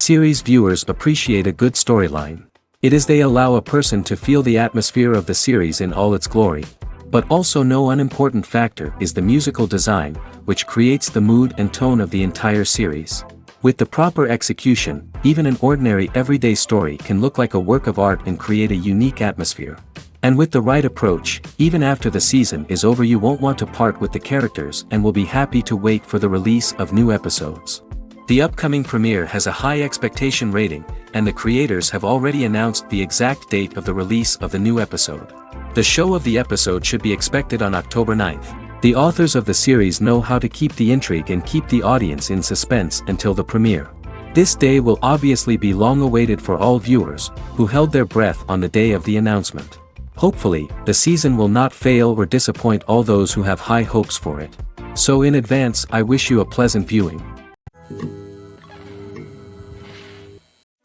Series viewers appreciate a good storyline. It is they allow a person to feel the atmosphere of the series in all its glory. But also no unimportant factor is the musical design, which creates the mood and tone of the entire series. With the proper execution, even an ordinary everyday story can look like a work of art and create a unique atmosphere. And with the right approach, even after the season is over you won't want to part with the characters and will be happy to wait for the release of new episodes. The upcoming premiere has a high expectation rating, and the creators have already announced the exact date of the release of the new episode. The show of the episode should be expected on October 9th. The authors of the series know how to keep the intrigue and keep the audience in suspense until the premiere. This day will obviously be long awaited for all viewers, who held their breath on the day of the announcement. Hopefully, the season will not fail or disappoint all those who have high hopes for it. So in advance I wish you a pleasant viewing.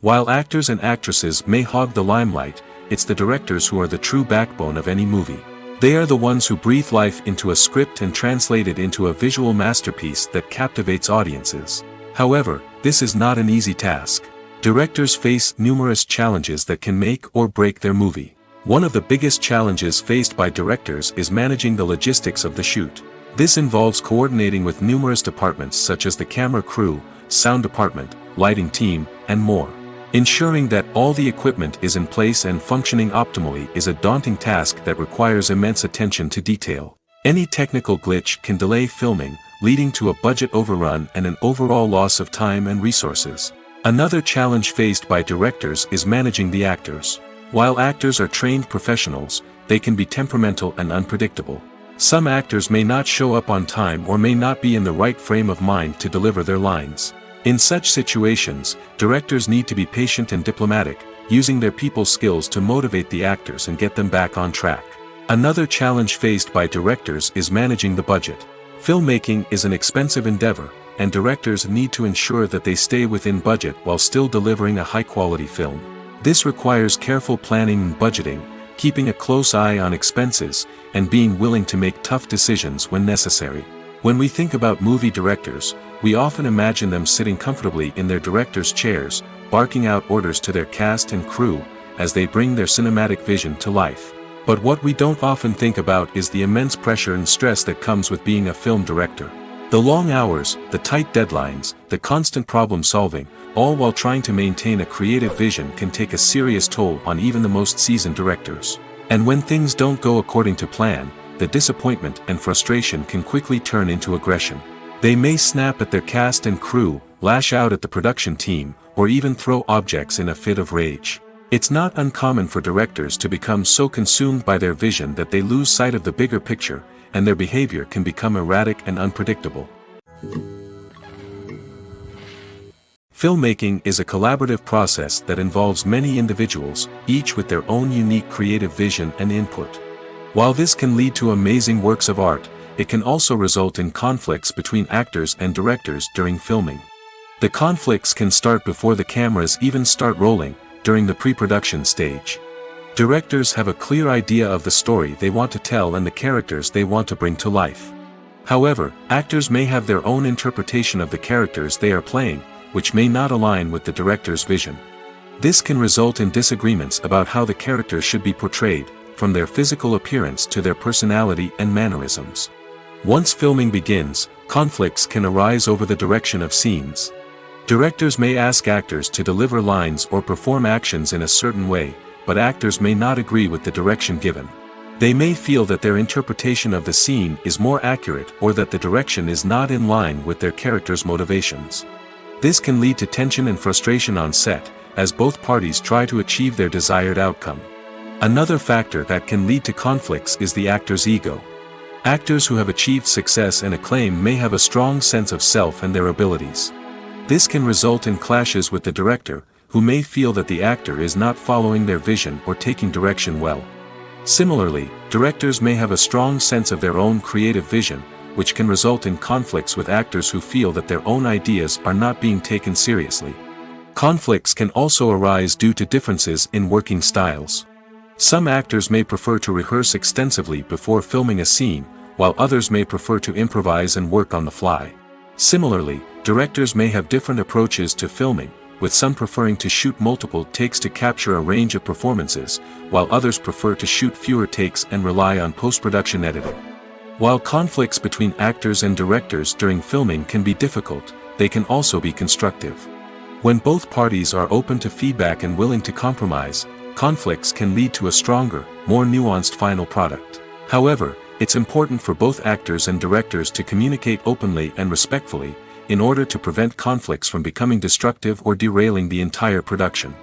While actors and actresses may hog the limelight, it's the directors who are the true backbone of any movie. They are the ones who breathe life into a script and translate it into a visual masterpiece that captivates audiences. However, this is not an easy task. Directors face numerous challenges that can make or break their movie. One of the biggest challenges faced by directors is managing the logistics of the shoot. This involves coordinating with numerous departments such as the camera crew, sound department, lighting team, and more. Ensuring that all the equipment is in place and functioning optimally is a daunting task that requires immense attention to detail. Any technical glitch can delay filming, leading to a budget overrun and an overall loss of time and resources. Another challenge faced by directors is managing the actors. While actors are trained professionals, they can be temperamental and unpredictable. Some actors may not show up on time or may not be in the right frame of mind to deliver their lines. In such situations, directors need to be patient and diplomatic, using their people skills to motivate the actors and get them back on track. Another challenge faced by directors is managing the budget. Filmmaking is an expensive endeavor, and directors need to ensure that they stay within budget while still delivering a high-quality film. This requires careful planning and budgeting, keeping a close eye on expenses, and being willing to make tough decisions when necessary. When we think about movie directors, we often imagine them sitting comfortably in their director's chairs, barking out orders to their cast and crew, as they bring their cinematic vision to life. But what we don't often think about is the immense pressure and stress that comes with being a film director. The long hours, the tight deadlines, the constant problem solving, all while trying to maintain a creative vision can take a serious toll on even the most seasoned directors. And when things don't go according to plan, the disappointment and frustration can quickly turn into aggression. They may snap at their cast and crew, lash out at the production team, or even throw objects in a fit of rage. It's not uncommon for directors to become so consumed by their vision that they lose sight of the bigger picture, and their behavior can become erratic and unpredictable. Filmmaking is a collaborative process that involves many individuals, each with their own unique creative vision and input. While this can lead to amazing works of art, it can also result in conflicts between actors and directors during filming. The conflicts can start before the cameras even start rolling, during the pre-production stage. Directors have a clear idea of the story they want to tell and the characters they want to bring to life. However, actors may have their own interpretation of the characters they are playing, which may not align with the director's vision. This can result in disagreements about how the characters should be portrayed, from their physical appearance to their personality and mannerisms. Once filming begins, conflicts can arise over the direction of scenes. Directors may ask actors to deliver lines or perform actions in a certain way, but actors may not agree with the direction given. They may feel that their interpretation of the scene is more accurate or that the direction is not in line with their character's motivations. This can lead to tension and frustration on set, as both parties try to achieve their desired outcome. Another factor that can lead to conflicts is the actor's ego. Actors who have achieved success and acclaim may have a strong sense of self and their abilities. This can result in clashes with the director, who may feel that the actor is not following their vision or taking direction well. Similarly, directors may have a strong sense of their own creative vision, which can result in conflicts with actors who feel that their own ideas are not being taken seriously. Conflicts can also arise due to differences in working styles. Some actors may prefer to rehearse extensively before filming a scene, while others may prefer to improvise and work on the fly. Similarly, directors may have different approaches to filming, with some preferring to shoot multiple takes to capture a range of performances, while others prefer to shoot fewer takes and rely on post-production editing. While conflicts between actors and directors during filming can be difficult, they can also be constructive. When both parties are open to feedback and willing to compromise, conflicts can lead to a stronger, more nuanced final product. However, it's important for both actors and directors to communicate openly and respectfully, in order to prevent conflicts from becoming destructive or derailing the entire production.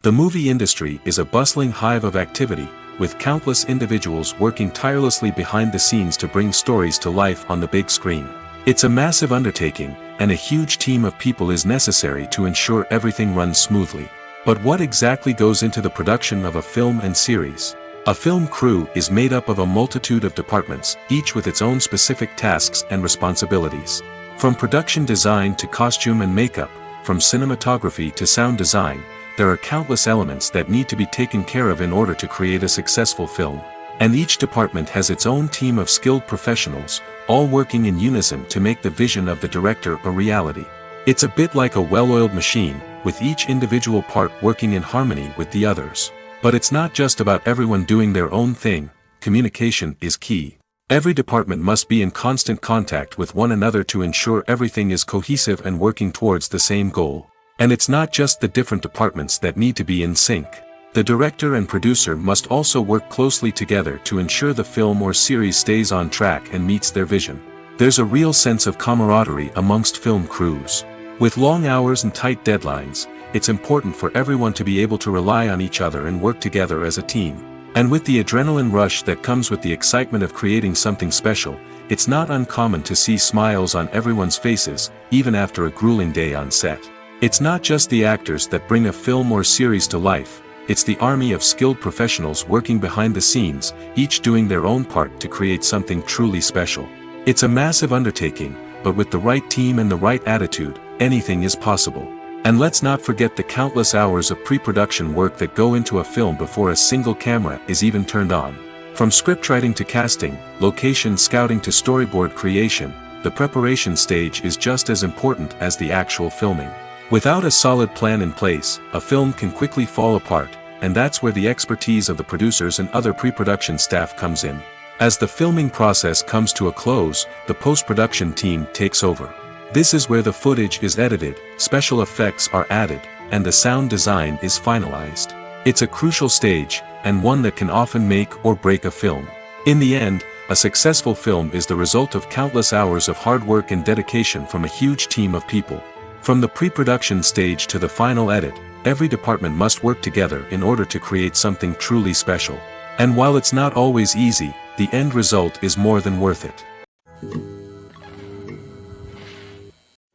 The movie industry is a bustling hive of activity, with countless individuals working tirelessly behind the scenes to bring stories to life on the big screen. It's a massive undertaking, and a huge team of people is necessary to ensure everything runs smoothly. But what exactly goes into the production of a film and series? A film crew is made up of a multitude of departments, each with its own specific tasks and responsibilities. From production design to costume and makeup, from cinematography to sound design, there are countless elements that need to be taken care of in order to create a successful film. And each department has its own team of skilled professionals, all working in unison to make the vision of the director a reality. It's a bit like a well-oiled machine, with each individual part working in harmony with the others. But it's not just about everyone doing their own thing. Communication is key. Every department must be in constant contact with one another to ensure everything is cohesive and working towards the same goal. And it's not just the different departments that need to be in sync. The director and producer must also work closely together to ensure the film or series stays on track and meets their vision. There's a real sense of camaraderie amongst film crews. With long hours and tight deadlines, it's important for everyone to be able to rely on each other and work together as a team. And with the adrenaline rush that comes with the excitement of creating something special, it's not uncommon to see smiles on everyone's faces, even after a grueling day on set. It's not just the actors that bring a film or series to life, it's the army of skilled professionals working behind the scenes, each doing their own part to create something truly special. It's a massive undertaking, but with the right team and the right attitude, anything is possible. And let's not forget the countless hours of pre-production work that go into a film before a single camera is even turned on. From scriptwriting to casting, location scouting to storyboard creation, the preparation stage is just as important as the actual filming. Without a solid plan in place, a film can quickly fall apart, and that's where the expertise of the producers and other pre-production staff comes in. As the filming process comes to a close, the post-production team takes over. This is where the footage is edited, special effects are added, and the sound design is finalized. It's a crucial stage, and one that can often make or break a film. In the end, a successful film is the result of countless hours of hard work and dedication from a huge team of people. From the pre-production stage to the final edit, every department must work together in order to create something truly special. And while it's not always easy, the end result is more than worth it.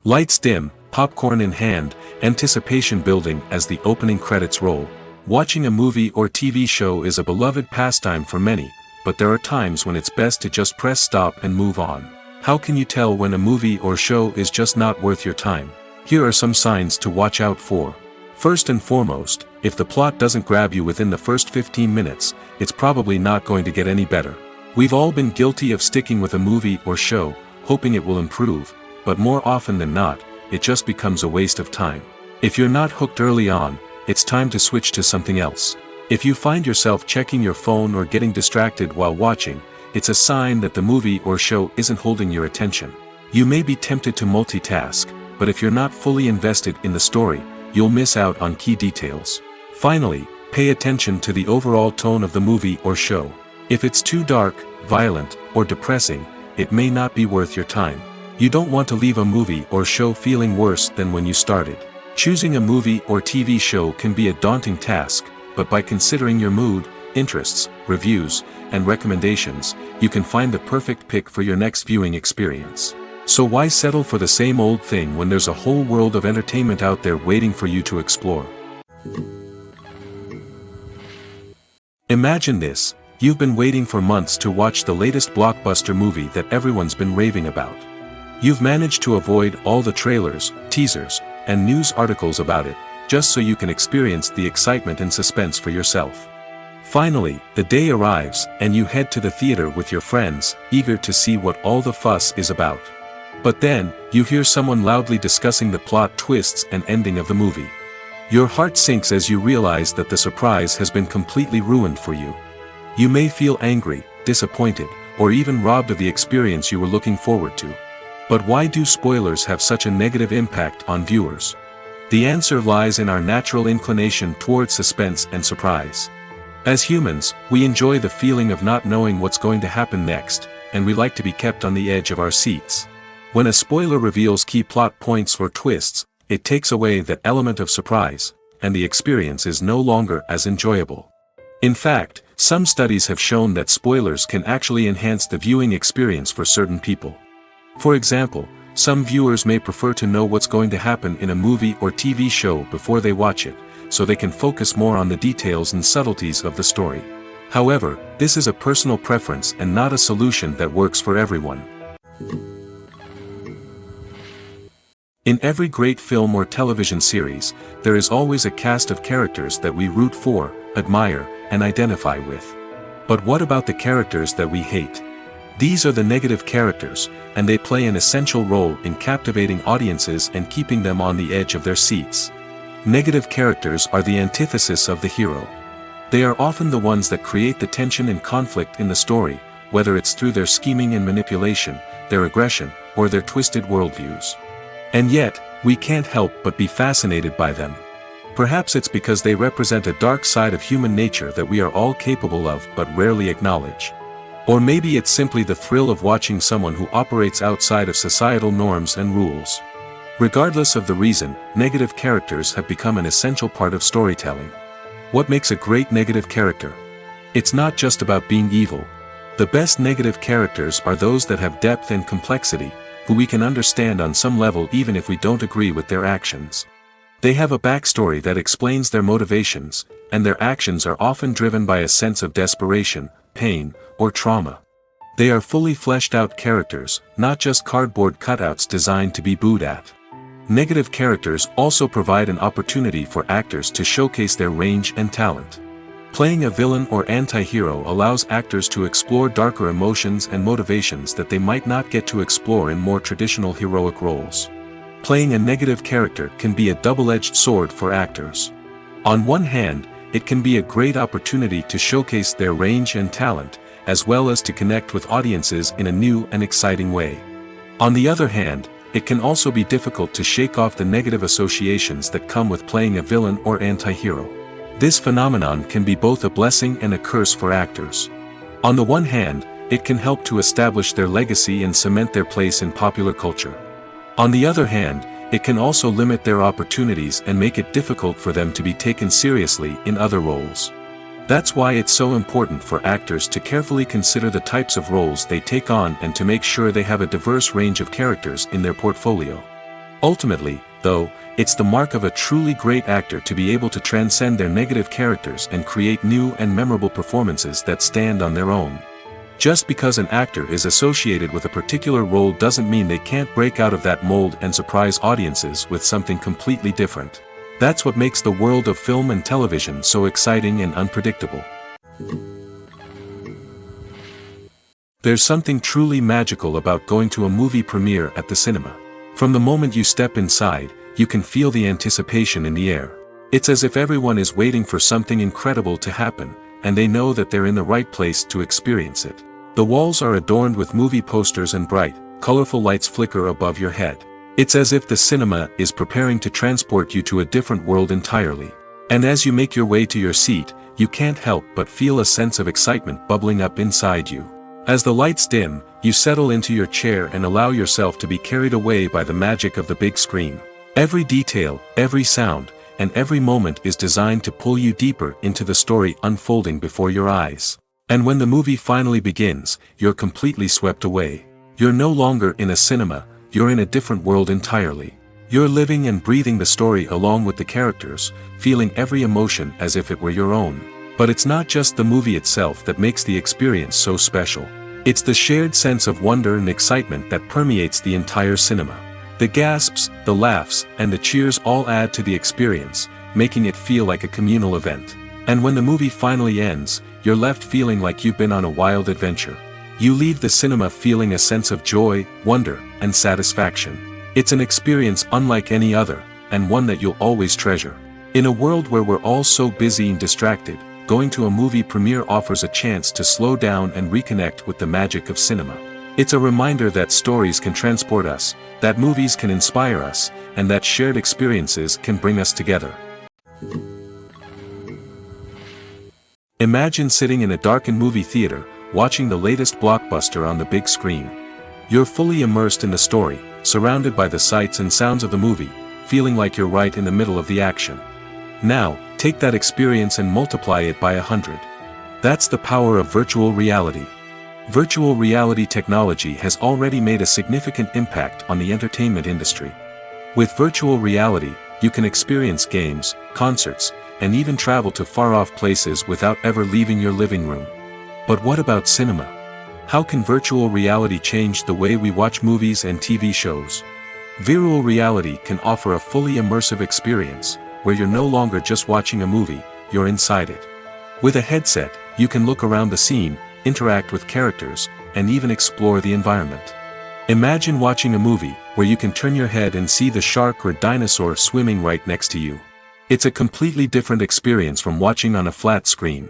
Lights dim, popcorn in hand, anticipation building as the opening credits roll. Watching a movie or TV show is a beloved pastime for many, but there are times when it's best to just press stop and move on. How can you tell when a movie or show is just not worth your time? Here are some signs to watch out for. First and foremost, if the plot doesn't grab you within the first 15 minutes, it's probably not going to get any better. We've all been guilty of sticking with a movie or show, hoping it will improve, but more often than not, it just becomes a waste of time. If you're not hooked early on, it's time to switch to something else. If you find yourself checking your phone or getting distracted while watching, it's a sign that the movie or show isn't holding your attention. You may be tempted to multitask, but if you're not fully invested in the story, you'll miss out on key details. Finally, pay attention to the overall tone of the movie or show. If it's too dark, violent, or depressing, it may not be worth your time. You don't want to leave a movie or show feeling worse than when you started. Choosing a movie or TV show can be a daunting task, but by considering your mood, interests, reviews, and recommendations, you can find the perfect pick for your next viewing experience. So why settle for the same old thing when there's a whole world of entertainment out there waiting for you to explore? Imagine this, you've been waiting for months to watch the latest blockbuster movie that everyone's been raving about. You've managed to avoid all the trailers, teasers, and news articles about it, just so you can experience the excitement and suspense for yourself. Finally, the day arrives, and you head to the theater with your friends, eager to see what all the fuss is about. But then, you hear someone loudly discussing the plot twists and ending of the movie. Your heart sinks as you realize that the surprise has been completely ruined for you. You may feel angry, disappointed, or even robbed of the experience you were looking forward to. But why do spoilers have such a negative impact on viewers? The answer lies in our natural inclination towards suspense and surprise. As humans, we enjoy the feeling of not knowing what's going to happen next, and we like to be kept on the edge of our seats. When a spoiler reveals key plot points or twists, it takes away that element of surprise, and the experience is no longer as enjoyable. In fact, some studies have shown that spoilers can actually enhance the viewing experience for certain people. For example, some viewers may prefer to know what's going to happen in a movie or TV show before they watch it, so they can focus more on the details and subtleties of the story. However, this is a personal preference and not a solution that works for everyone. In every great film or television series, there is always a cast of characters that we root for, admire, and identify with. But what about the characters that we hate? These are the negative characters, and they play an essential role in captivating audiences and keeping them on the edge of their seats. Negative characters are the antithesis of the hero. They are often the ones that create the tension and conflict in the story, whether it's through their scheming and manipulation, their aggression, or their twisted worldviews. And yet, we can't help but be fascinated by them. Perhaps it's because they represent a dark side of human nature that we are all capable of but rarely acknowledge. Or maybe it's simply the thrill of watching someone who operates outside of societal norms and rules. Regardless of the reason, negative characters have become an essential part of storytelling. What makes a great negative character? It's not just about being evil. The best negative characters are those that have depth and complexity, who we can understand on some level even if we don't agree with their actions. They have a backstory that explains their motivations, and their actions are often driven by a sense of desperation, pain, or trauma. They are fully fleshed out characters, not just cardboard cutouts designed to be booed at. Negative characters also provide an opportunity for actors to showcase their range and talent. Playing a villain or anti-hero allows actors to explore darker emotions and motivations that they might not get to explore in more traditional heroic roles. Playing a negative character can be a double-edged sword for actors. On one hand, it can be a great opportunity to showcase their range and talent, as well as to connect with audiences in a new and exciting way. On the other hand, it can also be difficult to shake off the negative associations that come with playing a villain or anti-hero. This phenomenon can be both a blessing and a curse for actors. On the one hand, it can help to establish their legacy and cement their place in popular culture. On the other hand, it can also limit their opportunities and make it difficult for them to be taken seriously in other roles. That's why it's so important for actors to carefully consider the types of roles they take on and to make sure they have a diverse range of characters in their portfolio. Ultimately, though, it's the mark of a truly great actor to be able to transcend their negative characters and create new and memorable performances that stand on their own. Just because an actor is associated with a particular role doesn't mean they can't break out of that mold and surprise audiences with something completely different. That's what makes the world of film and television so exciting and unpredictable. There's something truly magical about going to a movie premiere at the cinema. From the moment you step inside, you can feel the anticipation in the air. It's as if everyone is waiting for something incredible to happen, and they know that they're in the right place to experience it. The walls are adorned with movie posters and bright, colorful lights flicker above your head. It's as if the cinema is preparing to transport you to a different world entirely. And as you make your way to your seat, you can't help but feel a sense of excitement bubbling up inside you. As the lights dim, you settle into your chair and allow yourself to be carried away by the magic of the big screen. Every detail, every sound, and every moment is designed to pull you deeper into the story unfolding before your eyes. And when the movie finally begins, you're completely swept away. You're no longer in a cinema, you're in a different world entirely. You're living and breathing the story along with the characters, feeling every emotion as if it were your own. But it's not just the movie itself that makes the experience so special. It's the shared sense of wonder and excitement that permeates the entire cinema. The gasps, the laughs, and the cheers all add to the experience, making it feel like a communal event. And when the movie finally ends, you're left feeling like you've been on a wild adventure. You leave the cinema feeling a sense of joy, wonder, and satisfaction. It's an experience unlike any other, and one that you'll always treasure. In a world where we're all so busy and distracted, going to a movie premiere offers a chance to slow down and reconnect with the magic of cinema. It's a reminder that stories can transport us, that movies can inspire us, and that shared experiences can bring us together. Imagine sitting in a darkened movie theater, watching the latest blockbuster on the big screen. You're fully immersed in the story, surrounded by the sights and sounds of the movie, feeling like you're right in the middle of the action. Now, take that experience and multiply it by 100. That's the power of virtual reality. Virtual reality technology has already made a significant impact on the entertainment industry. With virtual reality, you can experience games, concerts, and even travel to far-off places without ever leaving your living room. But what about cinema? How can virtual reality change the way we watch movies and TV shows? Virtual reality can offer a fully immersive experience, where you're no longer just watching a movie, you're inside it. With a headset, you can look around the scene, interact with characters, and even explore the environment. Imagine watching a movie, where you can turn your head and see the shark or dinosaur swimming right next to you. It's a completely different experience from watching on a flat screen.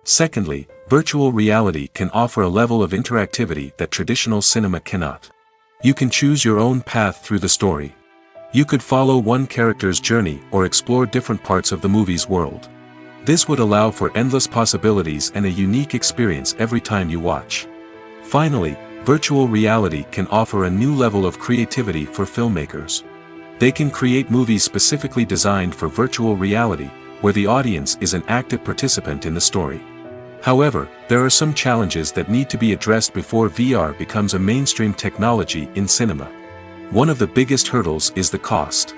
Secondly, virtual reality can offer a level of interactivity that traditional cinema cannot. You can choose your own path through the story. You could follow one character's journey or explore different parts of the movie's world. This would allow for endless possibilities and a unique experience every time you watch. Finally, virtual reality can offer a new level of creativity for filmmakers. They can create movies specifically designed for virtual reality, where the audience is an active participant in the story. However, there are some challenges that need to be addressed before VR becomes a mainstream technology in cinema. One of the biggest hurdles is the cost.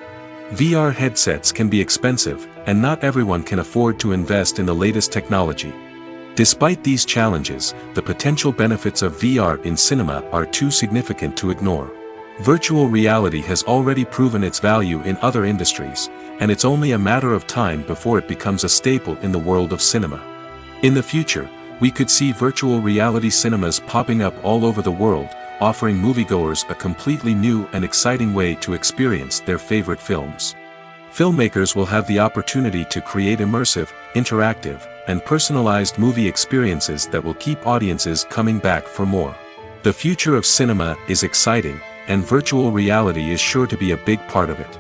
VR headsets can be expensive, and not everyone can afford to invest in the latest technology. Despite these challenges, the potential benefits of VR in cinema are too significant to ignore. Virtual reality has already proven its value in other industries, and it's only a matter of time before it becomes a staple in the world of cinema. In the future, we could see virtual reality cinemas popping up all over the world, offering moviegoers a completely new and exciting way to experience their favorite films. Filmmakers will have the opportunity to create immersive, interactive, and personalized movie experiences that will keep audiences coming back for more. The future of cinema is exciting, and virtual reality is sure to be a big part of it.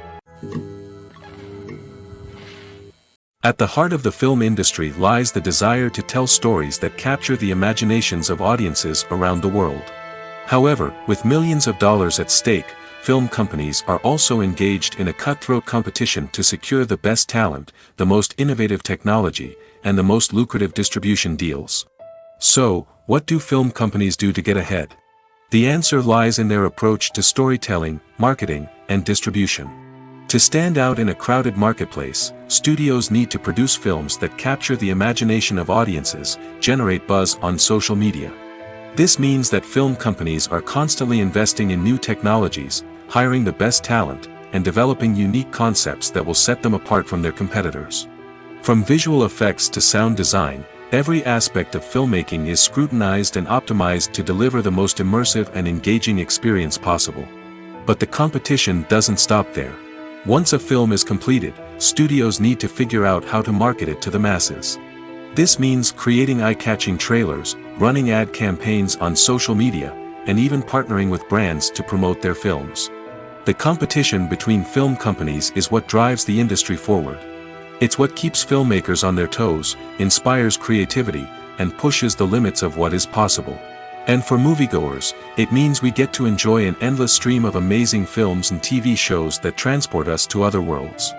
At the heart of the film industry lies the desire to tell stories that capture the imaginations of audiences around the world. However, with millions of dollars at stake, film companies are also engaged in a cutthroat competition to secure the best talent, the most innovative technology, and the most lucrative distribution deals. So, what do film companies do to get ahead? The answer lies in their approach to storytelling, marketing, and distribution. To stand out in a crowded marketplace, studios need to produce films that capture the imagination of audiences, generate buzz on social media. This means that film companies are constantly investing in new technologies, hiring the best talent, and developing unique concepts that will set them apart from their competitors. From visual effects to sound design, every aspect of filmmaking is scrutinized and optimized to deliver the most immersive and engaging experience possible. But the competition doesn't stop there. Once a film is completed, studios need to figure out how to market it to the masses. This means creating eye-catching trailers, running ad campaigns on social media, and even partnering with brands to promote their films. The competition between film companies is what drives the industry forward. It's what keeps filmmakers on their toes, inspires creativity, and pushes the limits of what is possible. And for moviegoers, it means we get to enjoy an endless stream of amazing films and TV shows that transport us to other worlds.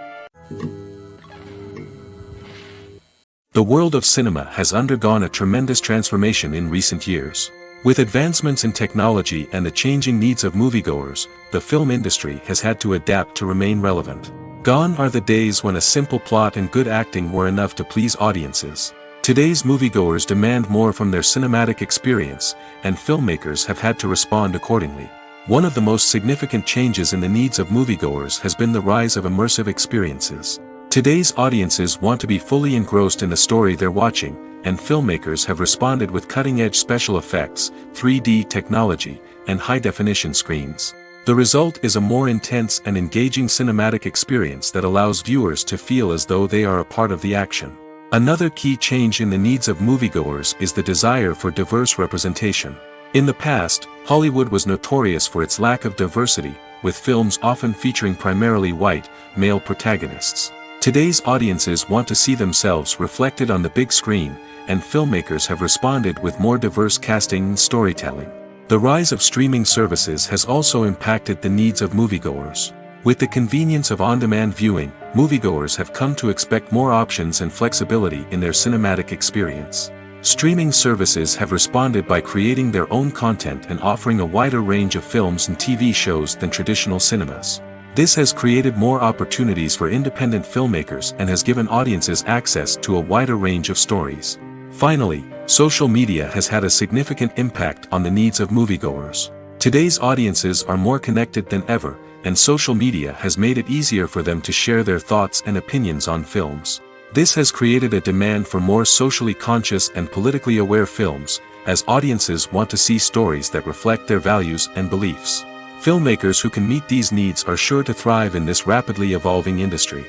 The world of cinema has undergone a tremendous transformation in recent years. With advancements in technology and the changing needs of moviegoers, the film industry has had to adapt to remain relevant. Gone are the days when a simple plot and good acting were enough to please audiences. Today's moviegoers demand more from their cinematic experience, and filmmakers have had to respond accordingly. One of the most significant changes in the needs of moviegoers has been the rise of immersive experiences. Today's audiences want to be fully engrossed in the story they're watching, and filmmakers have responded with cutting-edge special effects, 3D technology, and high-definition screens. The result is a more intense and engaging cinematic experience that allows viewers to feel as though they are a part of the action. Another key change in the needs of moviegoers is the desire for diverse representation. In the past, Hollywood was notorious for its lack of diversity, with films often featuring primarily white, male protagonists. Today's audiences want to see themselves reflected on the big screen, and filmmakers have responded with more diverse casting and storytelling. The rise of streaming services has also impacted the needs of moviegoers. With the convenience of on-demand viewing, moviegoers have come to expect more options and flexibility in their cinematic experience. Streaming services have responded by creating their own content and offering a wider range of films and TV shows than traditional cinemas. This has created more opportunities for independent filmmakers and has given audiences access to a wider range of stories. Finally, social media has had a significant impact on the needs of moviegoers. Today's audiences are more connected than ever, and social media has made it easier for them to share their thoughts and opinions on films. This has created a demand for more socially conscious and politically aware films, as audiences want to see stories that reflect their values and beliefs. Filmmakers who can meet these needs are sure to thrive in this rapidly evolving industry.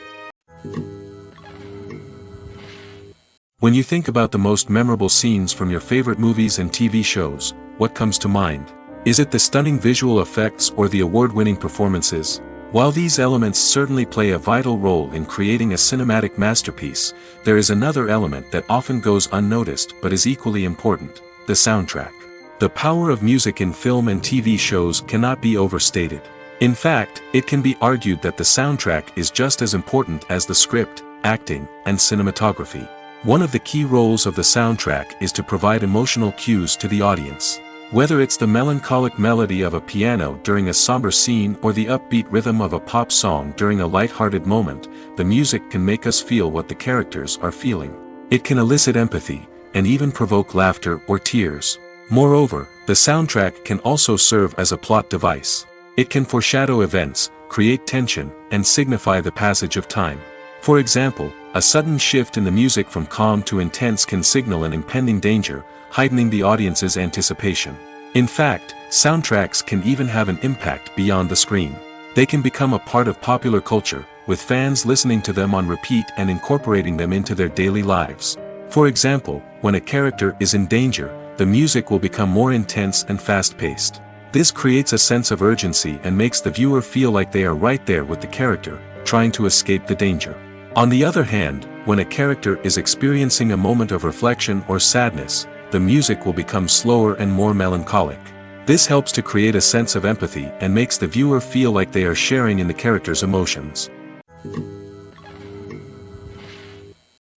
When you think about the most memorable scenes from your favorite movies and TV shows, what comes to mind? Is it the stunning visual effects or the award-winning performances? While these elements certainly play a vital role in creating a cinematic masterpiece, there is another element that often goes unnoticed but is equally important: the soundtrack. The power of music in film and TV shows cannot be overstated. In fact, it can be argued that the soundtrack is just as important as the script, acting, and cinematography. One of the key roles of the soundtrack is to provide emotional cues to the audience. Whether it's the melancholic melody of a piano during a somber scene or the upbeat rhythm of a pop song during a light-hearted moment, the music can make us feel what the characters are feeling. It can elicit empathy, and even provoke laughter or tears. Moreover, the soundtrack can also serve as a plot device. It can foreshadow events, create tension, and signify the passage of time. For example, a sudden shift in the music from calm to intense can signal an impending danger, heightening the audience's anticipation. In fact, soundtracks can even have an impact beyond the screen. They can become a part of popular culture, with fans listening to them on repeat and incorporating them into their daily lives. For example, when a character is in danger, the music will become more intense and fast-paced. This creates a sense of urgency and makes the viewer feel like they are right there with the character, trying to escape the danger. On the other hand, when a character is experiencing a moment of reflection or sadness, the music will become slower and more melancholic. This helps to create a sense of empathy and makes the viewer feel like they are sharing in the character's emotions.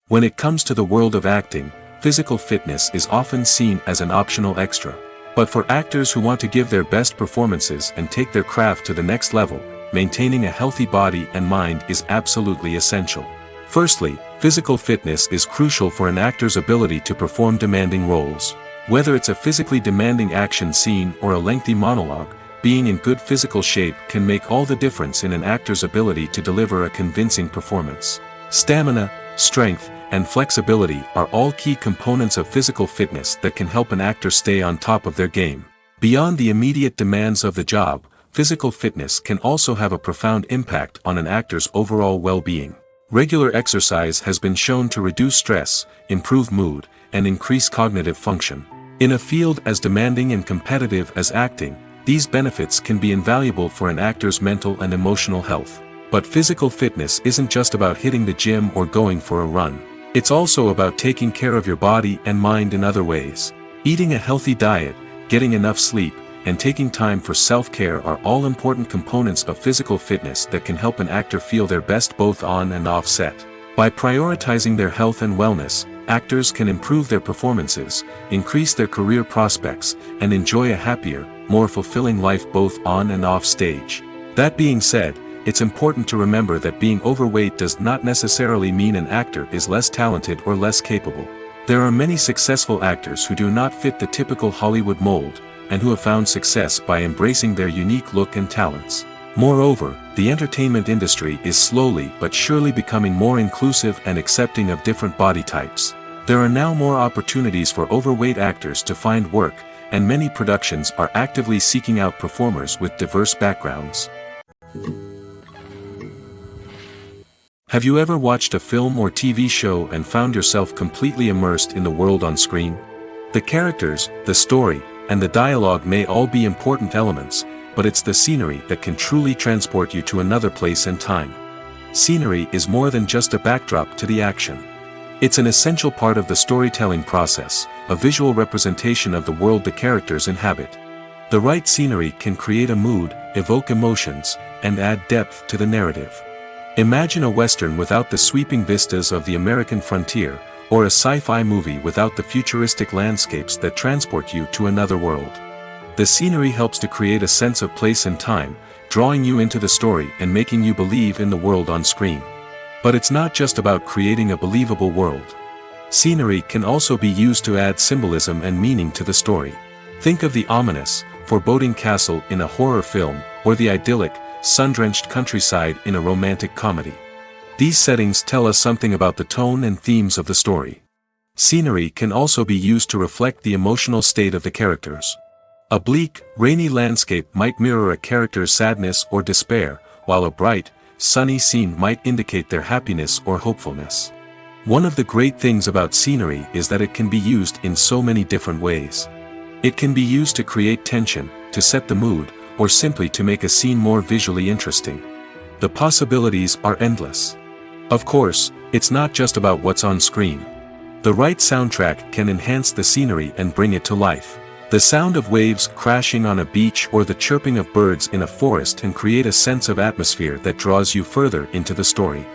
When it comes to the world of acting, physical fitness is often seen as an optional extra. But for actors who want to give their best performances and take their craft to the next level, maintaining a healthy body and mind is absolutely essential. Firstly, physical fitness is crucial for an actor's ability to perform demanding roles. Whether it's a physically demanding action scene or a lengthy monologue, being in good physical shape can make all the difference in an actor's ability to deliver a convincing performance. Stamina, strength, and flexibility are all key components of physical fitness that can help an actor stay on top of their game. Beyond the immediate demands of the job, physical fitness can also have a profound impact on an actor's overall well-being. Regular exercise has been shown to reduce stress, improve mood, and increase cognitive function. In a field as demanding and competitive as acting, these benefits can be invaluable for an actor's mental and emotional health. But physical fitness isn't just about hitting the gym or going for a run. It's also about taking care of your body and mind in other ways. Eating a healthy diet, getting enough sleep, and taking time for self-care are all important components of physical fitness that can help an actor feel their best both on and off set. By prioritizing their health and wellness, actors can improve their performances, increase their career prospects, and enjoy a happier, more fulfilling life both on and off stage. That being said, it's important to remember that being overweight does not necessarily mean an actor is less talented or less capable. There are many successful actors who do not fit the typical Hollywood mold, and who have found success by embracing their unique look and talents. Moreover, the entertainment industry is slowly but surely becoming more inclusive and accepting of different body types. There are now more opportunities for overweight actors to find work, and many productions are actively seeking out performers with diverse backgrounds. Have you ever watched a film or TV show and found yourself completely immersed in the world on screen? The characters, the story, and the dialogue may all be important elements, but it's the scenery that can truly transport you to another place and time. Scenery is more than just a backdrop to the action. It's an essential part of the storytelling process, a visual representation of the world the characters inhabit. The right scenery can create a mood, evoke emotions, and add depth to the narrative. Imagine a Western without the sweeping vistas of the American frontier, or a sci-fi movie without the futuristic landscapes that transport you to another world. The scenery helps to create a sense of place and time, drawing you into the story and making you believe in the world on screen. But it's not just about creating a believable world. Scenery can also be used to add symbolism and meaning to the story. Think of the ominous, foreboding castle in a horror film, or the idyllic, sun-drenched countryside in a romantic comedy. These settings tell us something about the tone and themes of the story. Scenery can also be used to reflect the emotional state of the characters. A bleak, rainy landscape might mirror a character's sadness or despair, while a bright, sunny scene might indicate their happiness or hopefulness. One of the great things about scenery is that it can be used in so many different ways. It can be used to create tension, to set the mood, or simply to make a scene more visually interesting. The possibilities are endless. Of course, it's not just about what's on screen. The right soundtrack can enhance the scenery and bring it to life. The sound of waves crashing on a beach or the chirping of birds in a forest can create a sense of atmosphere that draws you further into the story.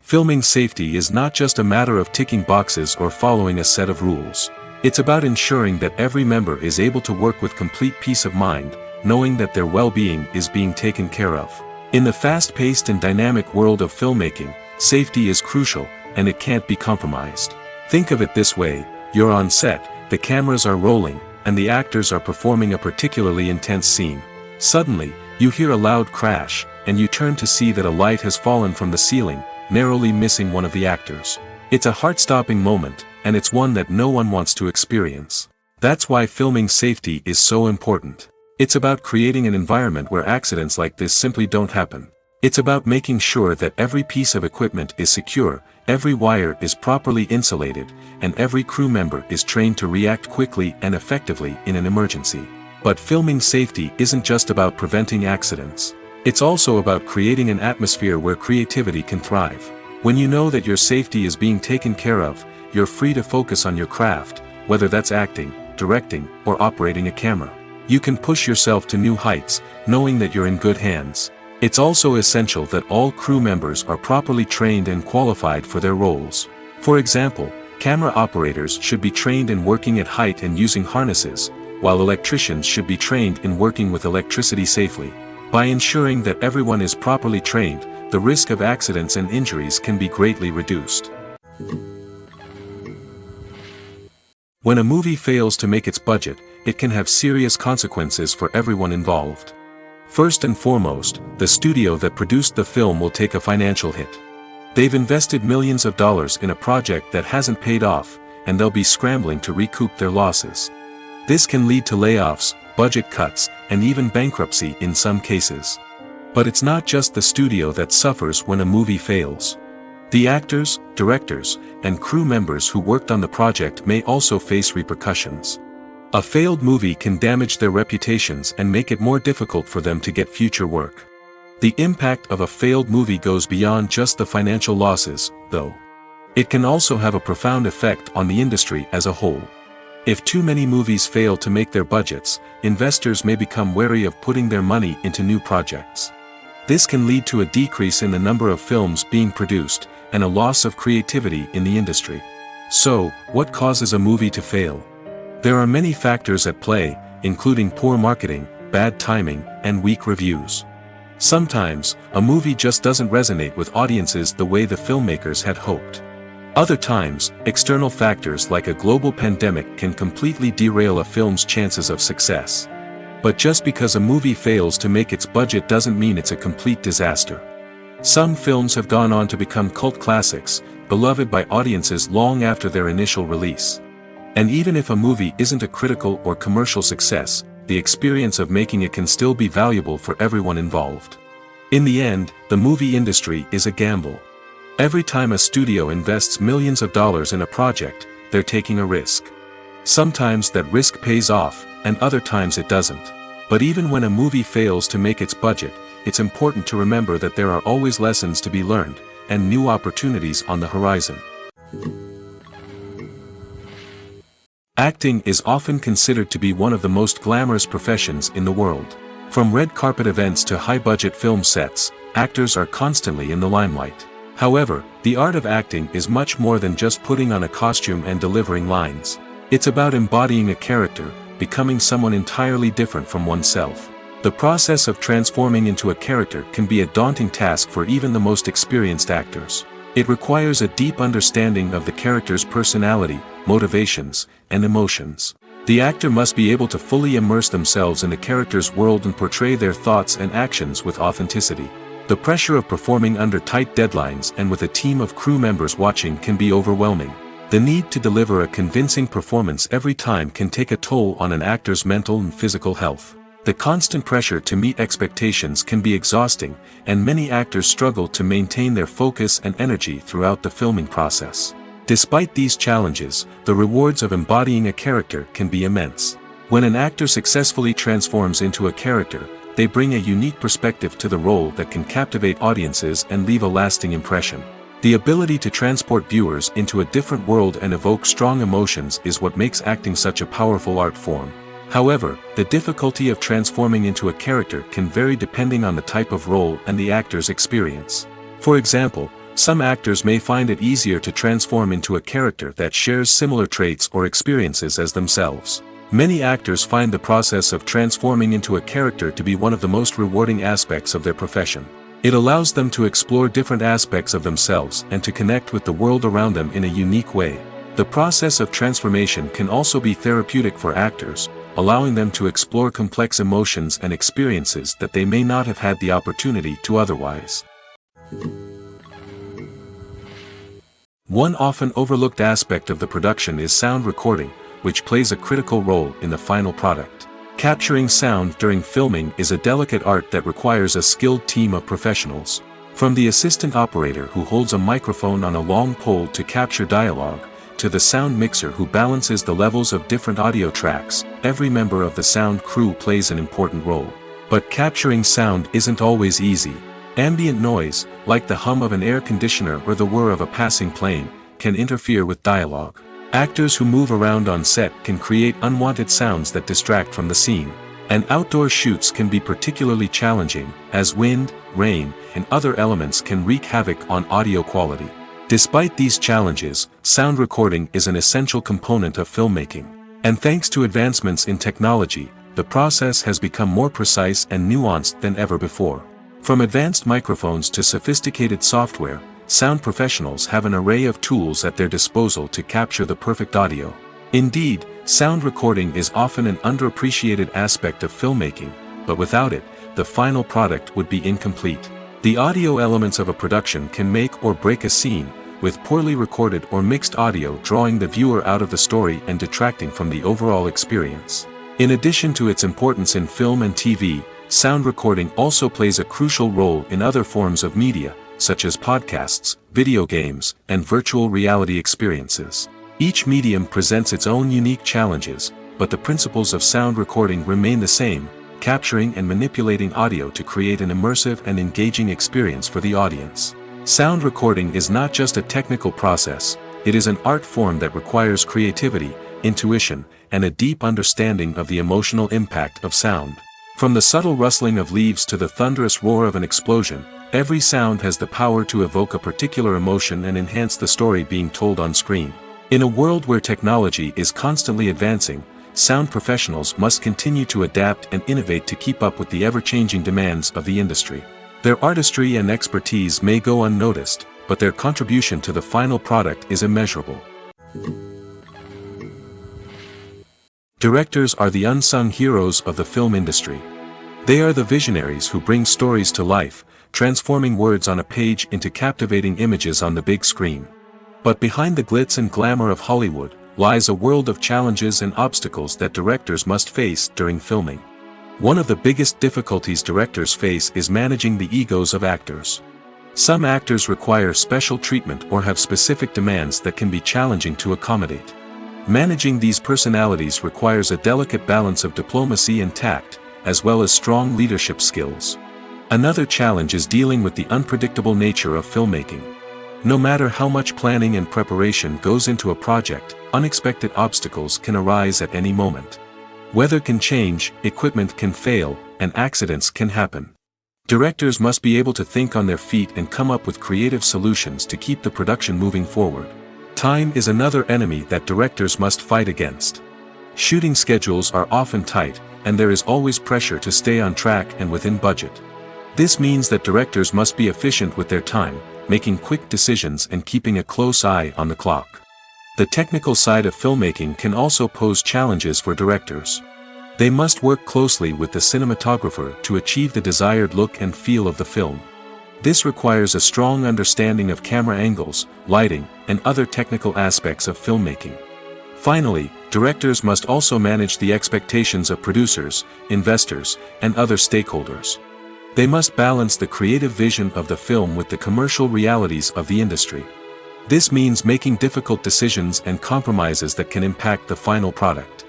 Filming safety is not just a matter of ticking boxes or following a set of rules. It's about ensuring that every member is able to work with complete peace of mind, knowing that their well-being is being taken care of. In the fast-paced and dynamic world of filmmaking, safety is crucial, and it can't be compromised. Think of it this way: you're on set, the cameras are rolling, and the actors are performing a particularly intense scene. Suddenly, you hear a loud crash, and you turn to see that a light has fallen from the ceiling, narrowly missing one of the actors. It's a heart-stopping moment, and it's one that no one wants to experience. That's why filming safety is so important. It's about creating an environment where accidents like this simply don't happen. It's about making sure that every piece of equipment is secure, every wire is properly insulated, and every crew member is trained to react quickly and effectively in an emergency. But filming safety isn't just about preventing accidents. It's also about creating an atmosphere where creativity can thrive. When you know that your safety is being taken care of, you're free to focus on your craft, whether that's acting, directing, or operating a camera. You can push yourself to new heights, knowing that you're in good hands. It's also essential that all crew members are properly trained and qualified for their roles. For example, camera operators should be trained in working at height and using harnesses, while electricians should be trained in working with electricity safely. By ensuring that everyone is properly trained, the risk of accidents and injuries can be greatly reduced. When a movie fails to make its budget, it can have serious consequences for everyone involved. First and foremost, the studio that produced the film will take a financial hit. They've invested millions of dollars in a project that hasn't paid off, and they'll be scrambling to recoup their losses. This can lead to layoffs, budget cuts, and even bankruptcy in some cases. But it's not just the studio that suffers when a movie fails. The actors, directors, and crew members who worked on the project may also face repercussions. A failed movie can damage their reputations and make it more difficult for them to get future work. The impact of a failed movie goes beyond just the financial losses, though. It can also have a profound effect on the industry as a whole. If too many movies fail to make their budgets, investors may become wary of putting their money into new projects. This can lead to a decrease in the number of films being produced, and a loss of creativity in the industry. So, what causes a movie to fail? There are many factors at play, including poor marketing, bad timing, and weak reviews. Sometimes, a movie just doesn't resonate with audiences the way the filmmakers had hoped. Other times, external factors like a global pandemic can completely derail a film's chances of success. But just because a movie fails to make its budget doesn't mean it's a complete disaster. Some films have gone on to become cult classics, beloved by audiences long after their initial release. And even if a movie isn't a critical or commercial success, the experience of making it can still be valuable for everyone involved. In the end, the movie industry is a gamble. Every time a studio invests millions of dollars in a project, they're taking a risk. Sometimes that risk pays off, and other times it doesn't. But even when a movie fails to make its budget, it's important to remember that there are always lessons to be learned, and new opportunities on the horizon. Acting is often considered to be one of the most glamorous professions in the world. From red carpet events to high-budget film sets, actors are constantly in the limelight. However, the art of acting is much more than just putting on a costume and delivering lines. It's about embodying a character, becoming someone entirely different from oneself. The process of transforming into a character can be a daunting task for even the most experienced actors. It requires a deep understanding of the character's personality, motivations, and emotions. The actor must be able to fully immerse themselves in the character's world and portray their thoughts and actions with authenticity. The pressure of performing under tight deadlines and with a team of crew members watching can be overwhelming. The need to deliver a convincing performance every time can take a toll on an actor's mental and physical health. The constant pressure to meet expectations can be exhausting, and many actors struggle to maintain their focus and energy throughout the filming process. Despite these challenges, the rewards of embodying a character can be immense. When an actor successfully transforms into a character, they bring a unique perspective to the role that can captivate audiences and leave a lasting impression. The ability to transport viewers into a different world and evoke strong emotions is what makes acting such a powerful art form. However, the difficulty of transforming into a character can vary depending on the type of role and the actor's experience. For example, some actors may find it easier to transform into a character that shares similar traits or experiences as themselves. Many actors find the process of transforming into a character to be one of the most rewarding aspects of their profession. It allows them to explore different aspects of themselves and to connect with the world around them in a unique way. The process of transformation can also be therapeutic for actors, allowing them to explore complex emotions and experiences that they may not have had the opportunity to otherwise. One often overlooked aspect of the production is sound recording, which plays a critical role in the final product. Capturing sound during filming is a delicate art that requires a skilled team of professionals. From the assistant operator who holds a microphone on a long pole to capture dialogue, to the sound mixer who balances the levels of different audio tracks, every member of the sound crew plays an important role. But capturing sound isn't always easy. Ambient noise, like the hum of an air conditioner or the whir of a passing plane, can interfere with dialogue. Actors who move around on set can create unwanted sounds that distract from the scene. And outdoor shoots can be particularly challenging, as wind, rain, and other elements can wreak havoc on audio quality. Despite these challenges, sound recording is an essential component of filmmaking. And thanks to advancements in technology, the process has become more precise and nuanced than ever before. From advanced microphones to sophisticated software, sound professionals have an array of tools at their disposal to capture the perfect audio. Indeed, sound recording is often an underappreciated aspect of filmmaking, but without it, the final product would be incomplete. The audio elements of a production can make or break a scene, with poorly recorded or mixed audio drawing the viewer out of the story and detracting from the overall experience. In addition to its importance in film and TV, sound recording also plays a crucial role in other forms of media, such as podcasts, video games, and virtual reality experiences. Each medium presents its own unique challenges, but the principles of sound recording remain the same, capturing and manipulating audio to create an immersive and engaging experience for the audience. Sound recording is not just a technical process, it is an art form that requires creativity, intuition, and a deep understanding of the emotional impact of sound. From the subtle rustling of leaves to the thunderous roar of an explosion, every sound has the power to evoke a particular emotion and enhance the story being told on screen. In a world where technology is constantly advancing, sound professionals must continue to adapt and innovate to keep up with the ever-changing demands of the industry. Their artistry and expertise may go unnoticed, but their contribution to the final product is immeasurable. Directors are the unsung heroes of the film industry. They are the visionaries who bring stories to life, transforming words on a page into captivating images on the big screen. But behind the glitz and glamour of Hollywood lies a world of challenges and obstacles that directors must face during filming. One of the biggest difficulties directors face is managing the egos of actors. Some actors require special treatment or have specific demands that can be challenging to accommodate. Managing these personalities requires a delicate balance of diplomacy and tact, as well as strong leadership skills. Another challenge is dealing with the unpredictable nature of filmmaking. No matter how much planning and preparation goes into a project, unexpected obstacles can arise at any moment. Weather can change, equipment can fail, and accidents can happen. Directors must be able to think on their feet and come up with creative solutions to keep the production moving forward. Time is another enemy that directors must fight against. Shooting schedules are often tight, and there is always pressure to stay on track and within budget. This means that directors must be efficient with their time, making quick decisions and keeping a close eye on the clock. The technical side of filmmaking can also pose challenges for directors. They must work closely with the cinematographer to achieve the desired look and feel of the film. This requires a strong understanding of camera angles, lighting, and other technical aspects of filmmaking. Finally, directors must also manage the expectations of producers, investors, and other stakeholders. They must balance the creative vision of the film with the commercial realities of the industry. This means making difficult decisions and compromises that can impact the final product.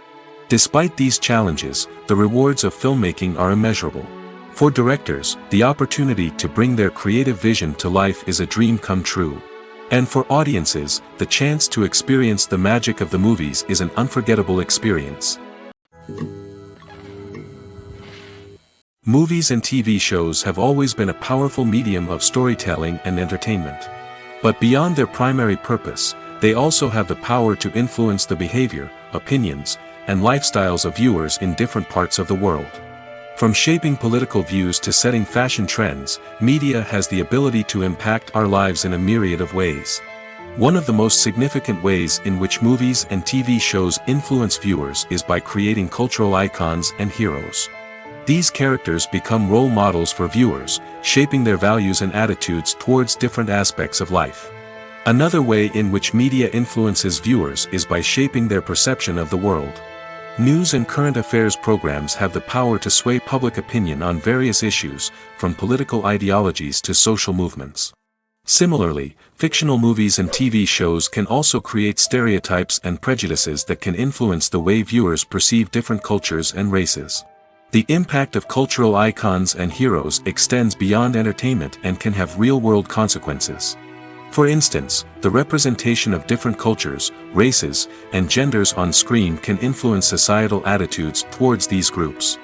Despite these challenges, the rewards of filmmaking are immeasurable. For directors, the opportunity to bring their creative vision to life is a dream come true. And for audiences, the chance to experience the magic of the movies is an unforgettable experience. Movies and TV shows have always been a powerful medium of storytelling and entertainment. But beyond their primary purpose, they also have the power to influence the behavior, opinions, and lifestyles of viewers in different parts of the world. From shaping political views to setting fashion trends, media has the ability to impact our lives in a myriad of ways. One of the most significant ways in which movies and TV shows influence viewers is by creating cultural icons and heroes. These characters become role models for viewers, shaping their values and attitudes towards different aspects of life. Another way in which media influences viewers is by shaping their perception of the world. News and current affairs programs have the power to sway public opinion on various issues, from political ideologies to social movements. Similarly, fictional movies and TV shows can also create stereotypes and prejudices that can influence the way viewers perceive different cultures and races. The impact of cultural icons and heroes extends beyond entertainment and can have real-world consequences. For instance, the representation of different cultures, races, and genders on screen can influence societal attitudes towards these groups.